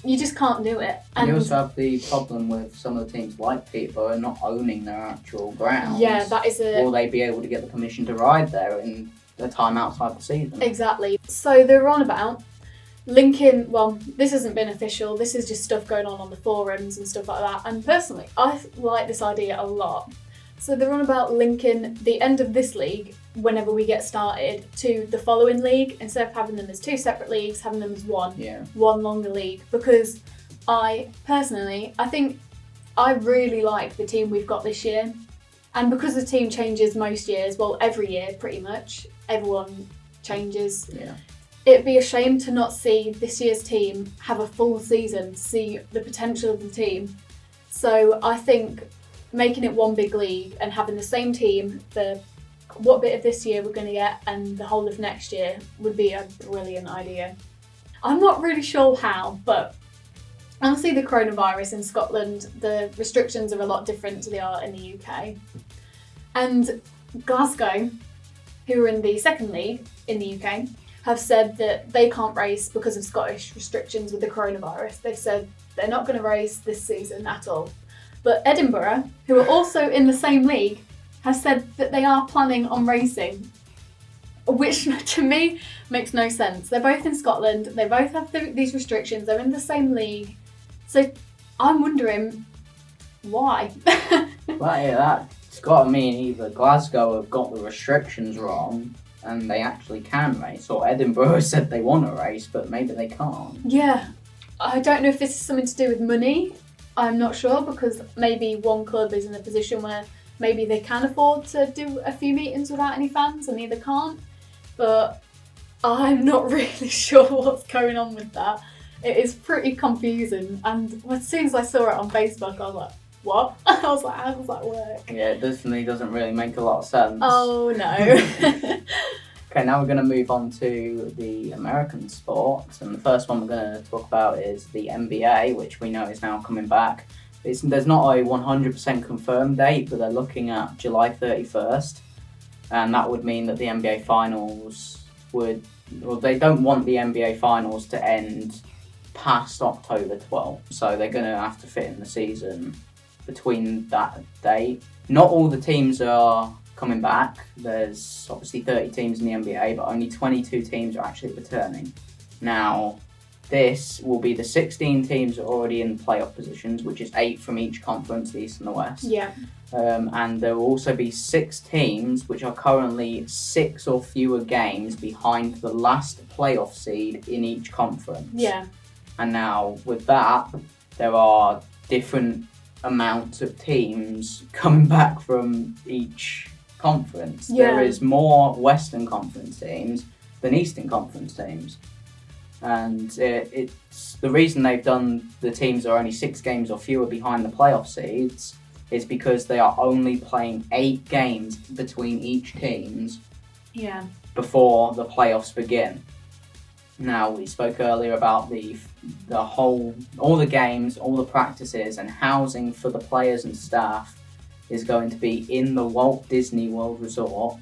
You just can't do it. And you also have the problem with some of the teams like Peterborough not owning their actual grounds. Yeah, that is it. Will they be able to get the permission to ride there in the time outside the season? Exactly. So they were on about linking, this hasn't been official, this is just stuff going on the forums and stuff like that. And personally, I like this idea a lot. So they're on about linking the end of this league, whenever we get started, to the following league, instead of having them as two separate leagues, having them as one longer league. Because I think I really like the team we've got this year. And because the team changes most years, every year pretty much, everyone changes. Yeah. It'd be a shame to not see this year's team have a full season, to see the potential of the team. So I think making it one big league and having the same team for what bit of this year we're going to get and the whole of next year would be a brilliant idea. I'm not really sure how, but obviously the coronavirus in Scotland, the restrictions are a lot different to they are in the UK. And Glasgow, who are in the second league in the UK, have said that they can't race because of Scottish restrictions with the coronavirus. They've said they're not going to race this season at all. But Edinburgh, who are also in the same league, has said that they are planning on racing. which to me makes no sense. They're both in Scotland. They both have these restrictions. They're in the same league. So I'm wondering why. Well, yeah, that's got to mean either Glasgow have got the restrictions wrong and they actually can race, or Edinburgh said they want to race, but maybe they can't. Yeah. I don't know if this is something to do with money. I'm not sure, because maybe one club is in a position where maybe they can afford to do a few meetings without any fans and the other can't. But I'm not really sure what's going on with that. It is pretty confusing. And as soon as I saw it on Facebook, I was like, what? I was like, how does that work? Yeah, it definitely doesn't really make a lot of sense. Oh, no. Okay, now we're going to move on to the American sports, and the first one we're going to talk about is the NBA, which we know is now coming back. There's not a 100% confirmed date, but they're looking at July 31st, and that would mean that the NBA Finals they don't want the NBA Finals to end past October 12th, so they're going to have to fit in the season between that date. Not all the teams are coming back. There's obviously 30 teams in the NBA, but only 22 teams are actually returning. Now, this will be the 16 teams that are already in playoff positions, which is 8 from each conference, the East and the West. Yeah. And there will also be 6 teams which are currently 6 or fewer games behind the last playoff seed in each conference. Yeah. And now, with that, there are different amounts of teams coming back from each conference. Yeah. There is more Western Conference teams than Eastern Conference teams, and it's the reason they've done the teams are only 6 games or fewer behind the playoff seeds is because they are only playing 8 games between each teams before the playoffs begin. Now, we spoke earlier about all the games, all the practices, and housing for the players and staff is going to be in the Walt Disney World Resort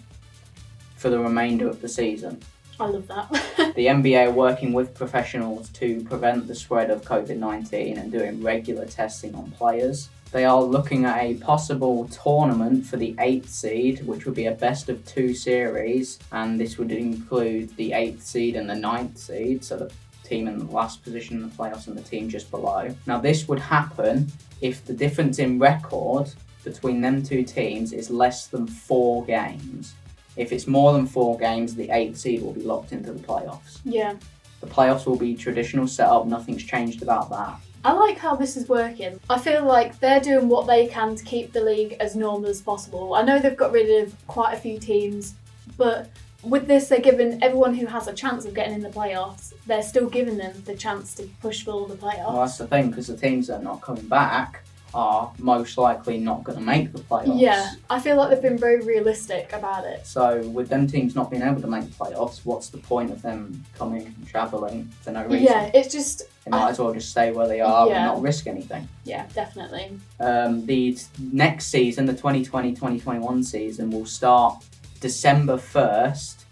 for the remainder of the season. I love that. The NBA are working with professionals to prevent the spread of COVID-19 and doing regular testing on players. They are looking at a possible tournament for the 8th seed, which would be a best of 2 series, and this would include the 8th seed and the 9th seed, so the team in the last position in the playoffs and the team just below. Now, this would happen if the difference in record between them 2 teams is less than 4 games. If it's more than 4 games, the 8th seed will be locked into the playoffs. Yeah. The playoffs will be traditional setup, nothing's changed about that. I like how this is working. I feel like they're doing what they can to keep the league as normal as possible. I know they've got rid of quite a few teams, but with this, they're giving everyone who has a chance of getting in the playoffs, they're still giving them the chance to push for the playoffs. Well, that's the thing, because the teams that are not coming back are most likely not going to make the playoffs. Yeah, I feel like they've been very realistic about it. So with them teams not being able to make the playoffs, what's the point of them coming and travelling for no reason? Yeah, it's just... They might as well just stay where they are Yeah. and not risk anything. Yeah, definitely. The next season, the 2020-2021 season, will start December 1st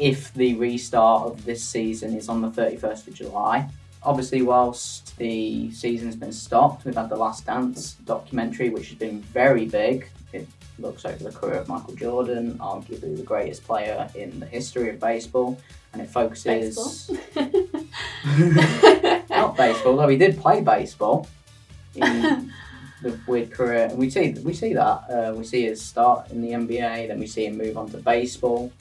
if the restart of this season is on the 31st of July. Obviously, whilst the season's been stopped, we've had the Last Dance documentary, which has been very big. It looks over the career of Michael Jordan, arguably the greatest player in the history of baseball, and it focuses... Not baseball, though he did play baseball in the weird career. And we see that. We see his start in the NBA, then we see him move on to baseball.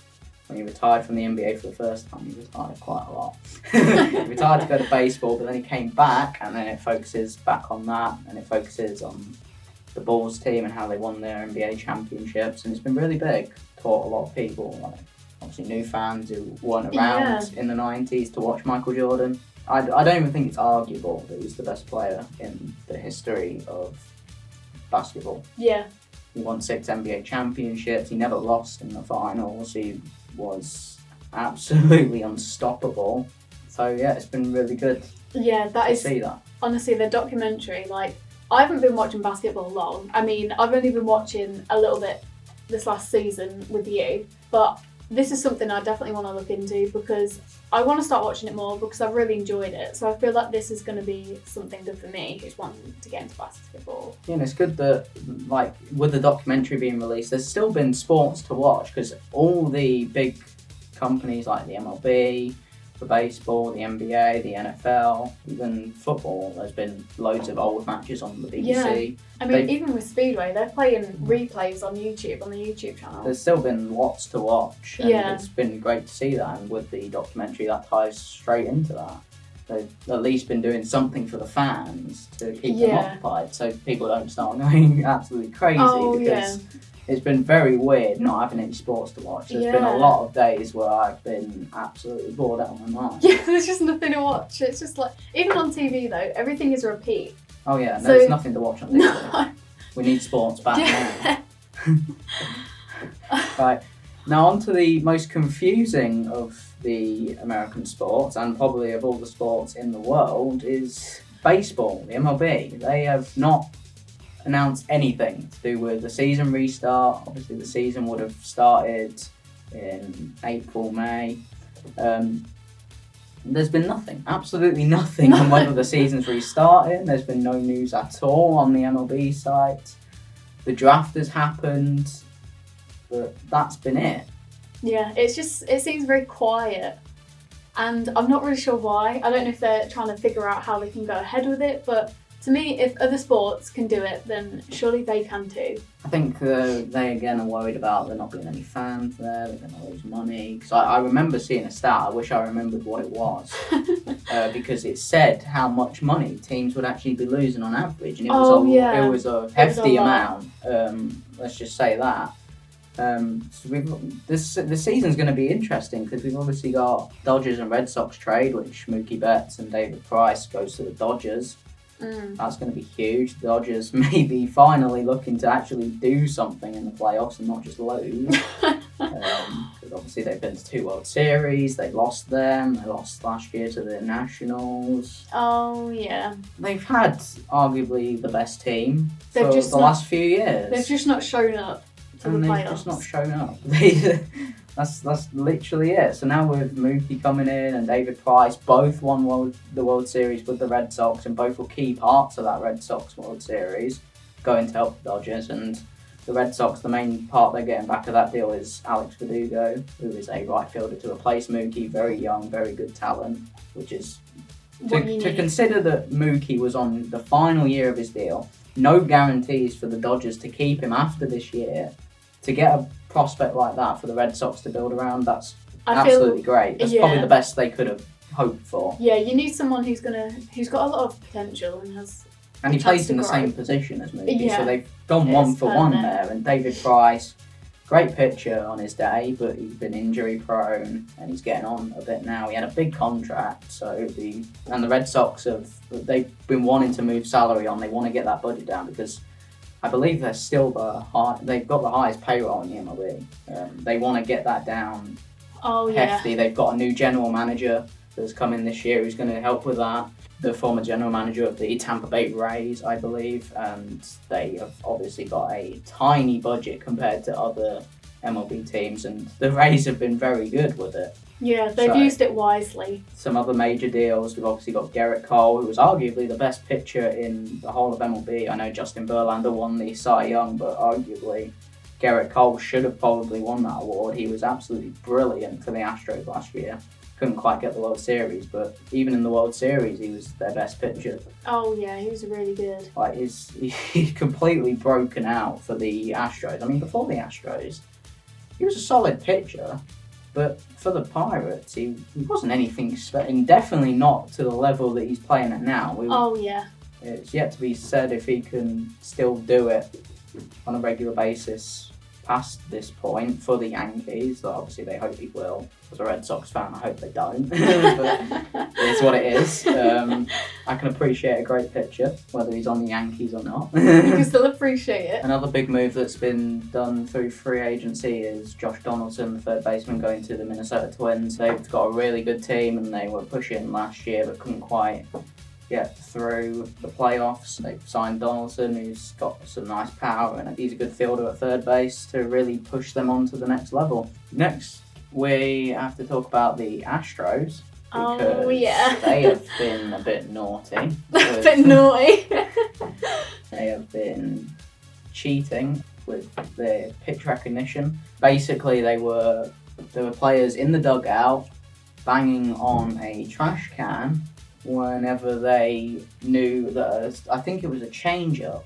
When he retired from the NBA for the first time, he retired quite a lot. He retired to go to baseball, but then he came back, and then it focuses back on that, and it focuses on the Bulls team and how they won their NBA championships, and it's been really big. Taught a lot of people, like obviously new fans who weren't around in the 90s to watch Michael Jordan. I don't even think it's arguable that he's the best player in the history of basketball. Yeah. He won 6 NBA championships. He never lost in the finals. He was absolutely unstoppable. So yeah, it's been really good to see that. Honestly, the documentary, like, I haven't been watching basketball long. I mean, I've only been watching a little bit this last season with you, but this is something I definitely want to look into because I want to start watching it more because I've really enjoyed it. So I feel like this is going to be something good for me who's wanting to get into basketball. Yeah, and it's good that, like, with the documentary being released, there's still been sports to watch because all the big companies like the MLB, for baseball, the NBA, the NFL, even football. There's been loads of old matches on the BBC. I mean, even with Speedway, they're playing replays on YouTube, on the YouTube channel. There's still been lots to watch, and Yeah. it's been great to see that. And with the documentary, that ties straight into that. They've at least been doing something for the fans to keep them occupied, so people don't start going absolutely crazy. Because it's been very weird not having any sports to watch. There's been a lot of days where I've been absolutely bored out of my mind. Yeah, there's just nothing to watch. It's just like, even on TV though, everything is a repeat. Oh yeah, So- there's nothing to watch on TV. No. We need sports back now. Right, now on to the most confusing of the American sports, and probably of all the sports in the world, is baseball, the MLB. They have not announced anything to do with the season restart. Obviously the season would have started in April, May. There's been nothing, absolutely nothing on whether the season's restarting. There's been no news at all on the MLB site. The draft has happened, but that's been it. Yeah, it seems very quiet. And I'm not really sure why. I don't know if they're trying to figure out how they can go ahead with it, but to me, if other sports can do it, then surely they can too. I think they again are worried about there not being any fans there, they're going to lose money. Because I remember seeing a stat, I wish I remembered what it was, because it said how much money teams would actually be losing on average, and it was a hefty amount. Let's just say that. So this season's going to be interesting because we've obviously got Dodgers and Red Sox trade, which Mookie Betts and David Price goes to the Dodgers. That's going to be huge. The Dodgers may be finally looking to actually do something in the playoffs and not just lose. Because obviously they've been to 2 World Series, they lost them, they lost last year to the Nationals. Oh, yeah. They've had arguably the best team for They've the last few years. They've just not shown up to the They've playoffs. just not shown up. That's literally it. So now with Mookie coming in and David Price, both won the World Series with the Red Sox, and both were key parts of that Red Sox World Series, going to help the Dodgers. And the Red Sox, the main part they're getting back of that deal is Alex Verdugo, who is a right fielder to replace Mookie, very young, very good talent, which is to consider that Mookie was on the final year of his deal, no guarantees for the Dodgers to keep him after this year. To get a prospect like that for the Red Sox to build around, that's absolutely great. That's probably the best they could have hoped for. Yeah, you need someone who's got a lot of potential and has. And he plays in the same position as Mookie, so they've gone one for one there. And David Price, great pitcher on his day, but he's been injury prone and he's getting on a bit now. He had a big contract, so the Red Sox they've been wanting to move salary on. They want to get that budget down because I believe they're still they've got the highest payroll in the MLB. They want to get that down hefty. They've got a new general manager that's come in this year who's going to help with that. The former general manager of the Tampa Bay Rays, I believe, and they have obviously got a tiny budget compared to other MLB teams, and the Rays have been very good with it. Yeah, they've used it wisely. Some other major deals, we've obviously got Garrett Cole, who was arguably the best pitcher in the whole of MLB. I know Justin Verlander won the Cy Young, but arguably Garrett Cole should have probably won that award. He was absolutely brilliant for the Astros last year. Couldn't quite get the World Series, but even in the World Series, he was their best pitcher. Oh yeah, he was really good. Like he's completely broken out for the Astros. I mean, before the Astros, he was a solid pitcher. But for the Pirates, he wasn't anything special, and definitely not to the level that he's playing at now. It's yet to be said if he can still do it on a regular basis past this point for the Yankees. Obviously, they hope he will. As a Red Sox fan, I hope they don't. But it's what it is. I can appreciate a great pitcher, whether he's on the Yankees or not. You can still appreciate it. Another big move that's been done through free agency is Josh Donaldson, the third baseman, going to the Minnesota Twins. They've got a really good team, and they were pushing last year but couldn't quite get through the playoffs. They've signed Donaldson, who's got some nice power, and he's a good fielder at third base to really push them on to the next level. Next, we have to talk about the Astros. Because they have been a bit naughty. A bit naughty. They have been cheating with their pitch recognition. Basically, they were there were players in the dugout banging on a trash can whenever they knew that I think it was a change-up.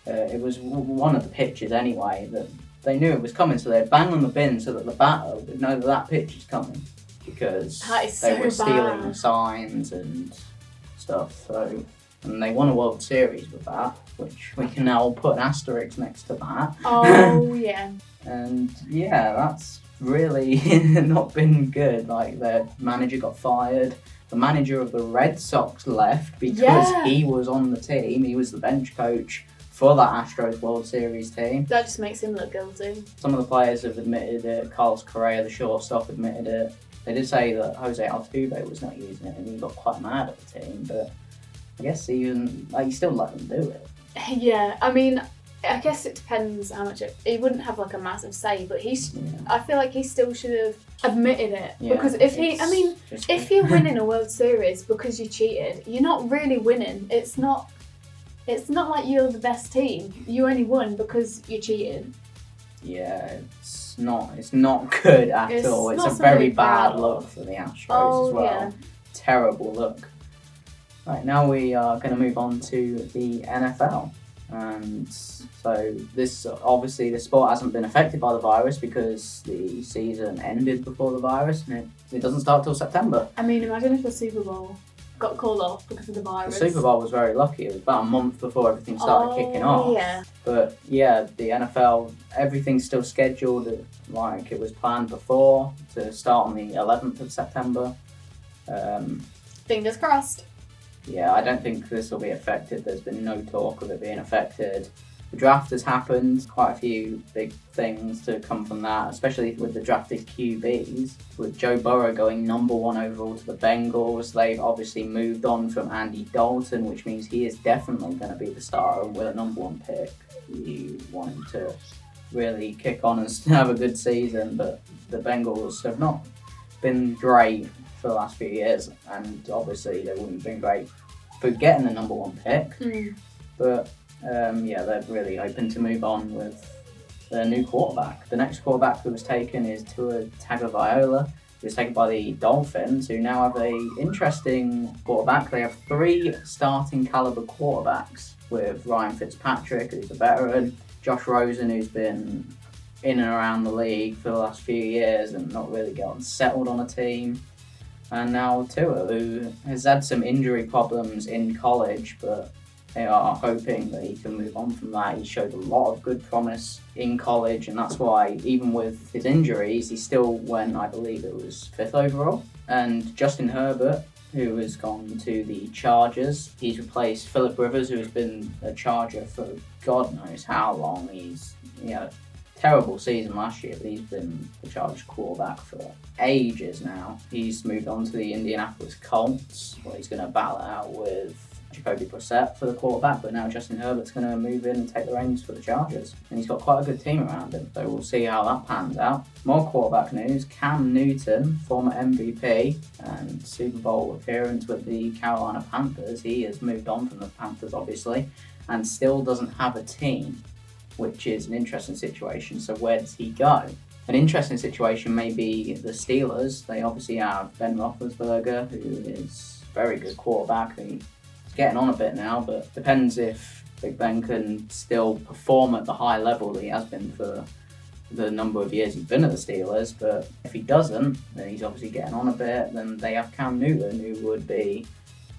It was one of the pitches anyway, that they knew it was coming, so they'd bang on the bin so that the batter would know that pitch is coming, because they were stealing signs and stuff. So, and they won a World Series with that, which we can now put an asterisk next to that. Oh, yeah. And yeah, that's really not been good. Like, their manager got fired. The manager of the Red Sox left because he was on the team. He was the bench coach for that Astros World Series team. That just makes him look guilty. Some of the players have admitted it. Carlos Correa, the shortstop, admitted it. They did say that Jose Altuve was not using it and he got quite mad at the team, but I guess he still let them do it. Yeah, I mean, I guess it depends how much he wouldn't have like a massive say, but I feel like he still should have admitted it, because if you're winning a World Series because you cheated, you're not really winning. It's not like you're the best team. You only won because you cheated. Yeah, it's not good at all. It's a very bad look for the Astros as well. Yeah. Terrible look. Right, now we are going to move on to the NFL. And so this sport hasn't been affected by the virus because the season ended before the virus, and it doesn't start till September. I mean, imagine if the Super Bowl got called off because of the virus. The Super Bowl was very lucky. It was about a month before everything started kicking off. Yeah. But yeah, the NFL, everything's still scheduled like it was planned before to start on the 11th of September. Fingers crossed. Yeah, I don't think this will be affected. There's been no talk of it being affected. The draft has happened. Quite a few big things to come from that, especially with the drafted QBs. With Joe Burrow going number 1 overall to the Bengals, they've obviously moved on from Andy Dalton, which means he is definitely going to be the starter with a number 1 pick. You want him to really kick on and have a good season, but the Bengals have not been great for the last few years, and obviously they wouldn't have been great for getting the number 1 pick. But they're really hoping to move on with their new quarterback. The next quarterback who was taken is Tua Tagovailoa, who was taken by the Dolphins, who now have a interesting quarterback. They have 3 starting caliber quarterbacks, with Ryan Fitzpatrick, who's a veteran, Josh Rosen, who's been in and around the league for the last few years and not really gotten settled on a team, and now Tua, who has had some injury problems in college, but they are hoping that he can move on from that. He showed a lot of good promise in college, and that's why, even with his injuries, he still went, I believe it was 5th overall. And Justin Herbert, who has gone to the Chargers, he's replaced Phillip Rivers, who has been a Charger for God knows how long. He's terrible season last year, but he's been the Chargers quarterback for ages now. He's moved on to the Indianapolis Colts, where he's going to battle it out with Jacoby Brissett for the quarterback, but now Justin Herbert's going to move in and take the reins for the Chargers, and he's got quite a good team around him, so we'll see how that pans out. More quarterback news: Cam Newton, former MVP and Super Bowl appearance with the Carolina Panthers, he has moved on from the Panthers obviously, and still doesn't have a team, which is an interesting situation. So where does he go? An interesting situation may be the Steelers. They obviously have Ben Roethlisberger, who is a very good quarterback. He's getting on a bit now, but depends if Big Ben can still perform at the high level that he has been for the number of years he's been at the Steelers. But if he doesn't, then he's obviously getting on a bit. Then they have Cam Newton, who would be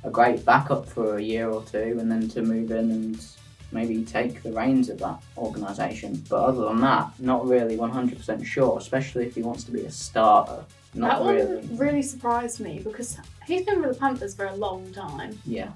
a great backup for a year or two, and then to move in and maybe take the reins of that organisation. But other than that, not really 100% sure, especially if he wants to be a starter. Not that really. one really surprised me because he's been with the Panthers for a long time. Yeah,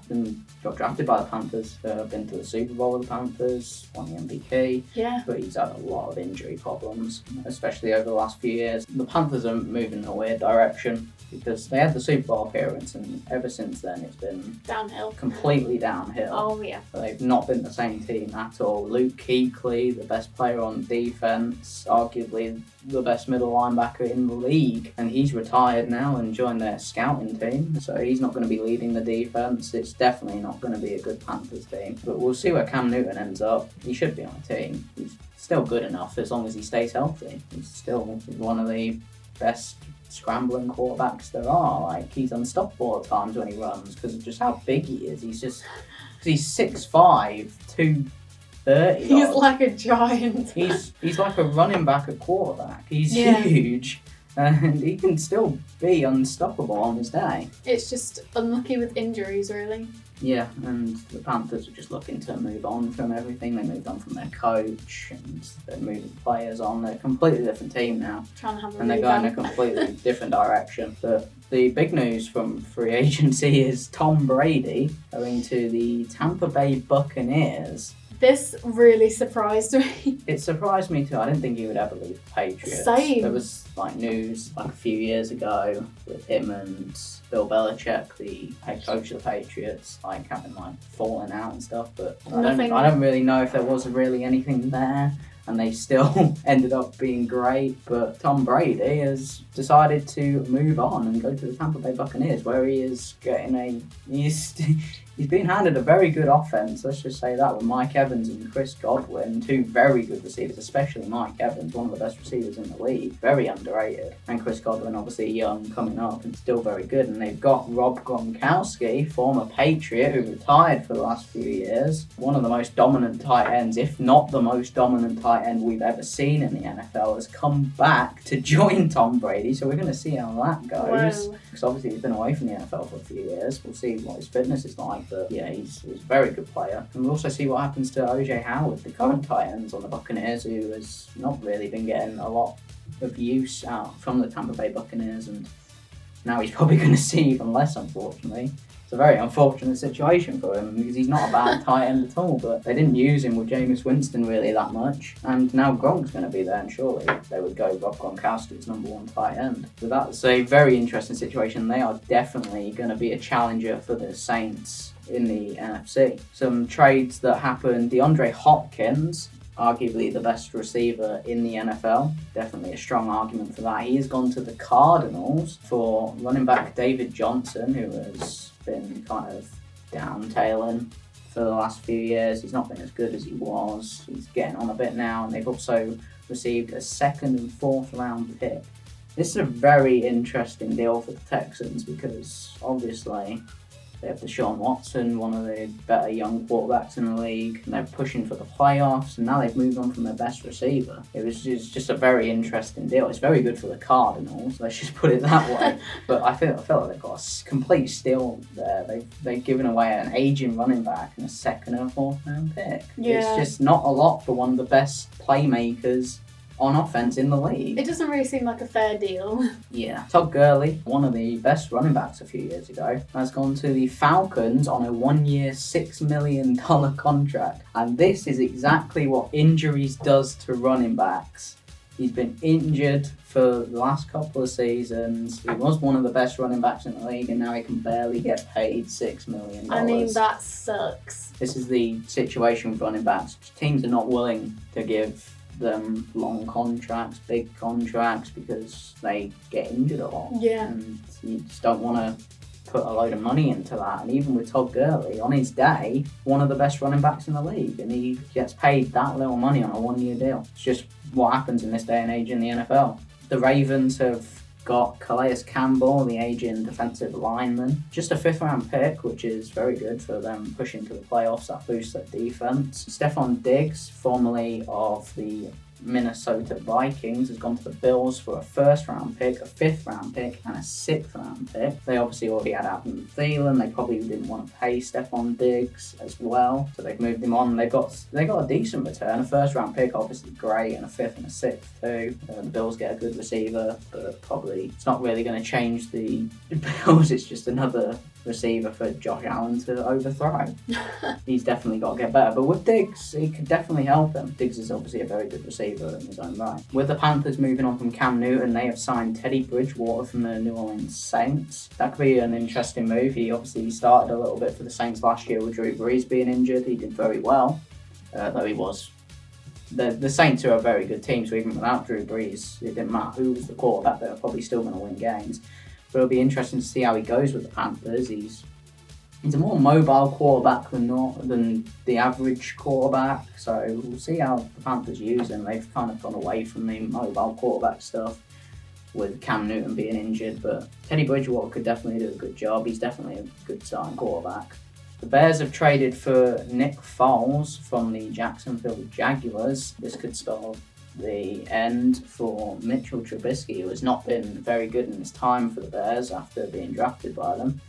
got drafted by the Panthers, been to the Super Bowl with the Panthers, won the MVP. Yeah. But he's had a lot of injury problems, especially over the last few years. The Panthers are moving in a weird direction because they had the Super Bowl appearance, and ever since then it's been downhill. Completely downhill. Oh, yeah. They've not been the same team at all. Luke Kuechly, the best player on defense, arguably the best middle linebacker in the league, and he's retired now and joined their scouting team, so he's not going to be leading the defense. It's definitely not going to be a good Panthers team, but we'll see where Cam Newton ends up. He should be on a team. He's still good enough as long as he stays healthy. He's still one of the best scrambling quarterbacks there are. Like, he's unstoppable at times when he runs because of just how big he is. He's 6'5", 230. He's like a giant. He's like a running back at quarterback. He's huge, and he can still be unstoppable on his day. It's just unlucky with injuries, really. Yeah, and the Panthers are just looking to move on from everything. They moved on from their coach, and they're moving players on. They're a completely different team now. Trying to have a and they're going in a completely different direction. But the big news from free agency is Tom Brady going to the Tampa Bay Buccaneers. This really surprised me. It surprised me too. I didn't think he would ever leave the Patriots. Same. There was news a few years ago with him and Bill Belichick, the head coach of the Patriots, having falling out and stuff. But I don't really know if there was really anything there. And they still ended up being great. But Tom Brady has decided to move on and go to the Tampa Bay Buccaneers, where he is getting he's been handed a very good offense, let's just say that, with Mike Evans and Chris Godwin, two very good receivers, especially Mike Evans, one of the best receivers in the league, very underrated. And Chris Godwin, obviously young, coming up, and still very good. And they've got Rob Gronkowski, former Patriot, who retired for the last few years, one of the most dominant tight ends, if not the most dominant tight end we've ever seen in the NFL, has come back to join Tom Brady. So we're going to see how that goes. Wow. Because obviously he's been away from the NFL for a few years. We'll see what his fitness is like. But yeah, he's a very good player. And we'll also see what happens to O.J. Howard, the current tight ends on the Buccaneers, who has not really been getting a lot of use out from the Tampa Bay Buccaneers. And now he's probably going to see even less, unfortunately. It's a very unfortunate situation for him because he's not a bad tight end at all, but they didn't use him with Jameis Winston really that much, and now Gronk's going to be there, and surely they would go Rob Gronkowski as number one tight end. So that's a very interesting situation. They are definitely going to be a challenger for the Saints in the NFC. Some trades that happened: DeAndre Hopkins, arguably the best receiver in the NFL. Definitely a strong argument for that. He has gone to the Cardinals for running back David Johnson, who has been kind of downtailing for the last few years. He's not been as good as he was. He's getting on a bit now, and they've also received a 2nd and 4th round pick. This is a very interesting deal for the Texans because obviously they have Deshaun Watson, one of the better young quarterbacks in the league, and they're pushing for the playoffs, and now they've moved on from their best receiver. It was just a very interesting deal. It's very good for the Cardinals, let's just put it that way. But I feel like they've got a complete steal there. They've given away an aging running back and a 2nd and 4th round pick. Yeah. It's just not a lot for one of the best playmakers on offense in the league. It doesn't really seem like a fair deal. Yeah. Todd Gurley, one of the best running backs a few years ago, has gone to the Falcons on a 1-year, $6 million contract. And this is exactly what injuries does to running backs. He's been injured for the last couple of seasons. He was one of the best running backs in the league, and now he can barely get paid $6 million. I mean, that sucks. This is the situation with running backs. Teams are not willing to give them long contracts, big contracts, because they get injured a lot. Yeah. And you just don't want to put a load of money into that. And even with Todd Gurley, on his day, one of the best running backs in the league, and he gets paid that little money on a 1-year deal. It's just what happens in this day and age in the NFL. The Ravens have got Calais Campbell, the aging defensive lineman. Just a 5th round pick, which is very good for them pushing to the playoffs. That boosts their defense. Stephon Diggs, formerly of the Minnesota Vikings, has gone to the Bills for a 1st round pick, a 5th round pick, and a 6th round pick. They obviously already had Adam Thielen. They probably didn't want to pay Stephon Diggs as well, so they've moved him on. They got a decent return, a 1st round pick, obviously great, and a 5th and a 6th too. The Bills get a good receiver, but probably it's not really going to change the Bills. It's just another receiver for Josh Allen to overthrow. He's definitely got to get better, but with Diggs, he could definitely help him. Diggs is obviously a very good receiver in his own right. With the Panthers moving on from Cam Newton, they have signed Teddy Bridgewater from the New Orleans Saints. That could be an interesting move. He obviously started a little bit for the Saints last year with Drew Brees being injured. He did very well, though he was the Saints are a very good team, so even without Drew Brees, it didn't matter who was the quarterback, they were probably still going to win games. But it'll be interesting to see how he goes with the Panthers. He's a more mobile quarterback than the average quarterback, so we'll see how the Panthers use him. They've kind of gone away from the mobile quarterback stuff with Cam Newton being injured, but Teddy Bridgewater could definitely do a good job. He's definitely a good starting quarterback. The Bears have traded for Nick Foles from the Jacksonville Jaguars. This could spell the end for Mitchell Trubisky, who has not been very good in his time for the Bears after being drafted by them.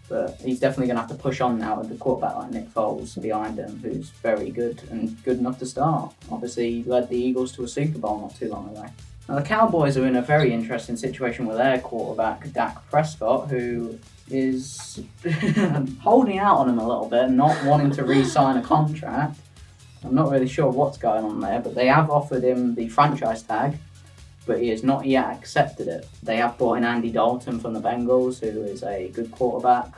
But he's definitely going to have to push on now with a quarterback like Nick Foles behind him, who's very good and good enough to start. Obviously, he led the Eagles to a Super Bowl not too long ago. Now, the Cowboys are in a very interesting situation with their quarterback, Dak Prescott, who is holding out on him a little bit, not wanting to re-sign a contract. I'm not really sure what's going on there, but they have offered him the franchise tag, but he has not yet accepted it. They have brought in Andy Dalton from the Bengals, who is a good quarterback.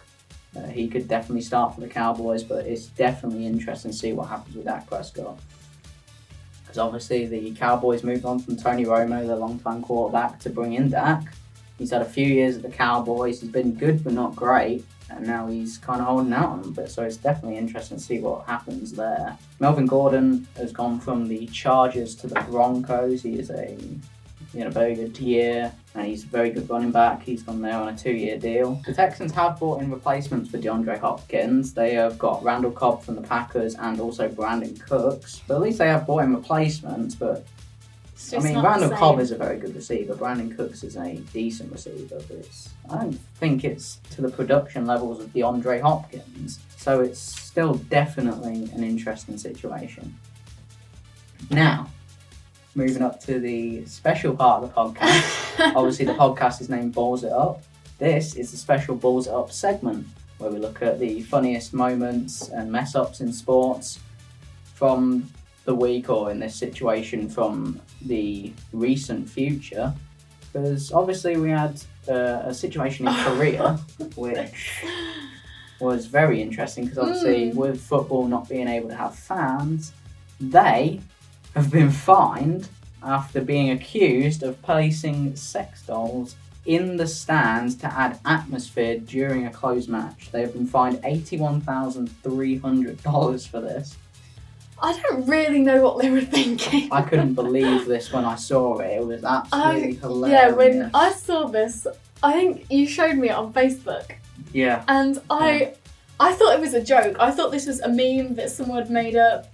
He could definitely start for the Cowboys, but it's definitely interesting to see what happens with Dak Prescott. Because obviously the Cowboys moved on from Tony Romo, their longtime quarterback, to bring in Dak. He's had a few years at the Cowboys. He's been good but not great, and now he's kind of holding out on them. But so it's definitely interesting to see what happens there. Melvin Gordon has gone from the Chargers to the Broncos. He is a very good year, and he's a very good running back. He's gone there on a 2-year deal. The Texans have brought in replacements for DeAndre Hopkins. They have got Randall Cobb from the Packers and also Brandon Cooks. But at least they have brought in replacements, but Randall Cobb is a very good receiver. Brandon Cooks is a decent receiver, but I don't think it's to the production levels of DeAndre Hopkins. So it's still definitely an interesting situation. Now, moving up to the special part of the podcast. Obviously, the podcast is named Balls It Up. This is the special Balls It Up segment, where we look at the funniest moments and mess-ups in sports from the week, or in this situation, from the recent future. Because obviously we had a situation in Korea, which was very interesting, because obviously with football not being able to have fans, they have been fined after being accused of placing sex dolls in the stands to add atmosphere during a closed match. They have been fined $81,300 for this. I don't really know what they were thinking. I couldn't believe this when I saw it. It was absolutely hilarious. Yeah, when I saw this, I think you showed me it on Facebook. Yeah. And I thought it was a joke. I thought this was a meme that someone had made up.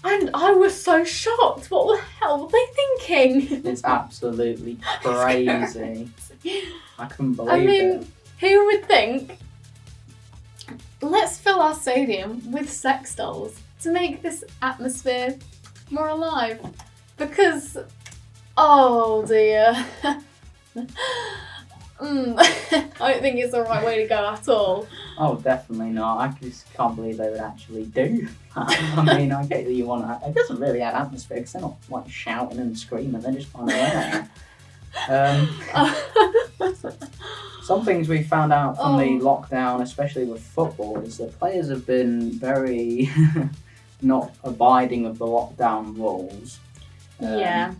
And I was so shocked. What the hell were they thinking? It's absolutely crazy. I couldn't believe it. Who would think, let's fill our stadium with sex dolls to make this atmosphere more alive? Because, oh dear. I don't think it's the right way to go at all. Oh, definitely not. I just can't believe they would actually do that. I mean, I get that you want to... It doesn't really add atmosphere, because they're not like shouting and screaming, they're just kind of there. Some things we found out from the lockdown, especially with football, is that players have been very not abiding of the lockdown rules. Yeah.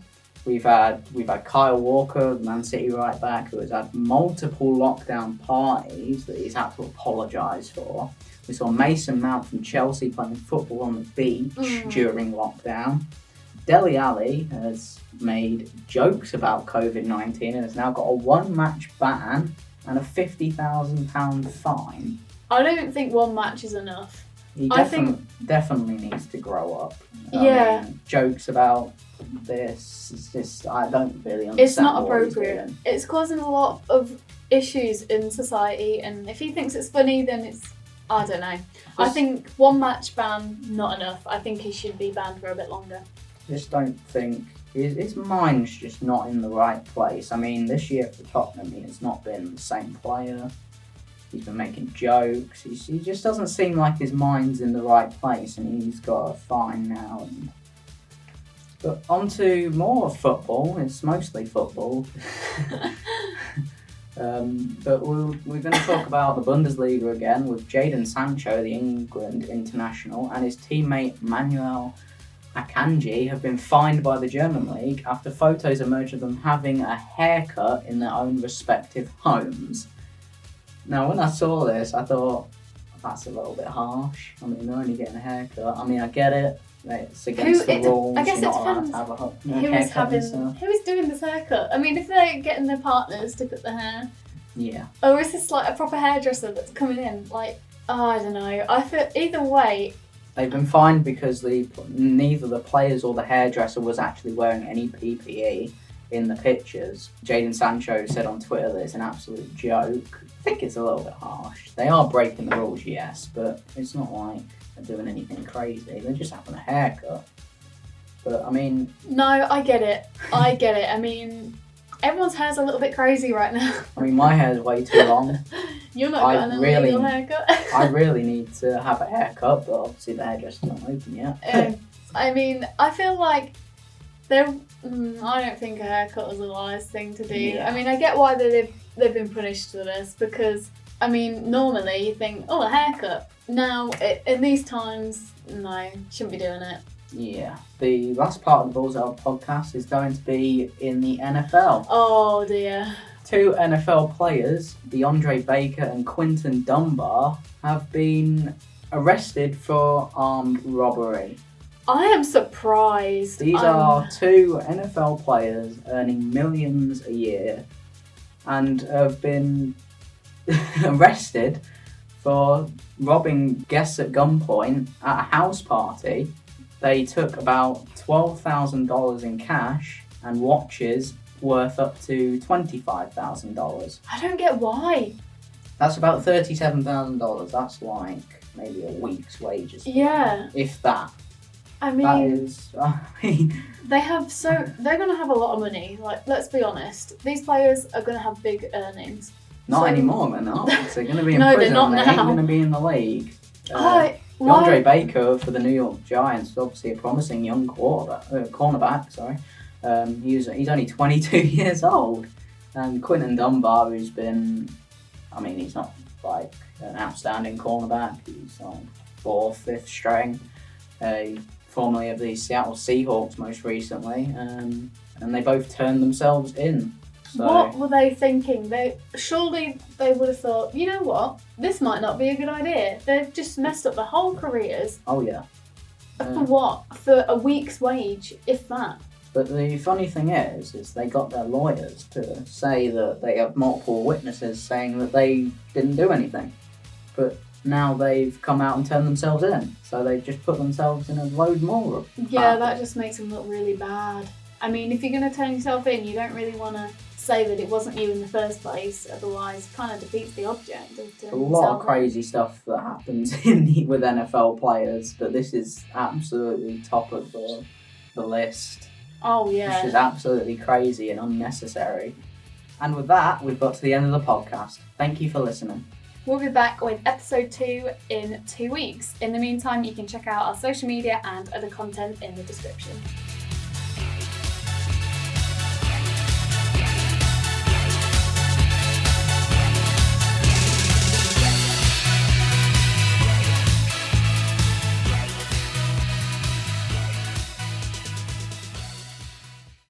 We've had Kyle Walker, Man City right back, who has had multiple lockdown parties that he's had to apologise for. We saw Mason Mount from Chelsea playing football on the beach during lockdown. Dele Alli has made jokes about COVID-19 and has now got a 1-match ban and a £50,000 fine. I don't think 1 match is enough. He definitely needs to grow up. I mean, jokes about this, it's just, I don't really understand. It's not appropriate. It's causing a lot of issues in society, and if he thinks it's funny, then it's, I don't know. I think 1-match ban, not enough. I think he should be banned for a bit longer. Just don't think, his mind's just not in the right place. I mean, this year for Tottenham, he has not been the same player. He's been making jokes. He just doesn't seem like his mind's in the right place, and he's got a fine now. But on to more football. It's mostly football. But we're going to talk about the Bundesliga again with Jadon Sancho, the England international, and his teammate Manuel Akanji have been fined by the German league after photos emerged of them having a haircut in their own respective homes. Now, when I saw this, I thought, that's a little bit harsh. I mean, they're only getting a haircut. I mean, I get it. It's against the rules. I guess You're it not allowed depends to have a haircut. who is doing this haircut. I mean, if they're getting their partners to cut the hair, Yeah. or is this like a proper hairdresser that's coming in? Like, oh, I don't know. I feel either way. They've been fined because neither the players or the hairdresser was actually wearing any PPE in the pictures. Jadon Sancho said on Twitter that it's an absolute joke. I think it's a little bit harsh. They are breaking the rules, yes, but it's not like they're doing anything crazy. They're just having a haircut. But, I mean... No, I get it. I mean, everyone's hair's a little bit crazy right now. I mean, my hair's way too long. You're not getting an illegal haircut. I really need to have a haircut, but obviously the hairdresser's not open yet. I mean, I feel like I don't think a haircut is a wise thing to do. Yeah. I mean, I get why they've been punished for this because, I mean, normally you think, oh, a haircut. Now, in these times, no, shouldn't be doing it. Yeah. The last part of the Balls Out podcast is going to be in the NFL. Oh, dear. 2 NFL players, DeAndre Baker and Quinton Dunbar, have been arrested for armed robbery. I am surprised. These are 2 NFL players earning millions a year and have been arrested for robbing guests at gunpoint at a house party. They took about $12,000 in cash and watches worth up to $25,000. I don't get why. That's about $37,000. That's like maybe a week's wages. Yeah. If that. I mean, That is, they're going to have a lot of money. Like, let's be honest. These players are going to have big earnings. not anymore, they're not. They're going to be in No, prison. they're not They now. ain't going to be in the league. Why? DeAndre Baker for the New York Giants is obviously a promising young cornerback. He's only 22 years old. And Quinton Dunbar, who's been, I mean, he's not like an outstanding cornerback. He's like 4th, 5th string. Formerly of the Seattle Seahawks most recently. And they both turned themselves in. So, what were they thinking? Surely they would have thought, you know what, this might not be a good idea. They've just messed up their whole careers. Oh yeah. For what? For a week's wage, if that. But the funny thing is they got their lawyers to say that they have multiple witnesses saying that they didn't do anything. But now they've come out and turned themselves in. So they've just put themselves in a load more. Yeah, that just makes them look really bad. I mean, if you're going to turn yourself in, you don't really want to say that it wasn't you in the first place. Otherwise, it kind of defeats the object of turning a lot of crazy stuff that happens with NFL players, but this is absolutely top of the list. Oh, yeah. Which is absolutely crazy and unnecessary. And with that, we've got to the end of the podcast. Thank you for listening. We'll be back with episode 2 in 2 weeks. In the meantime, you can check out our social media and other content in the description.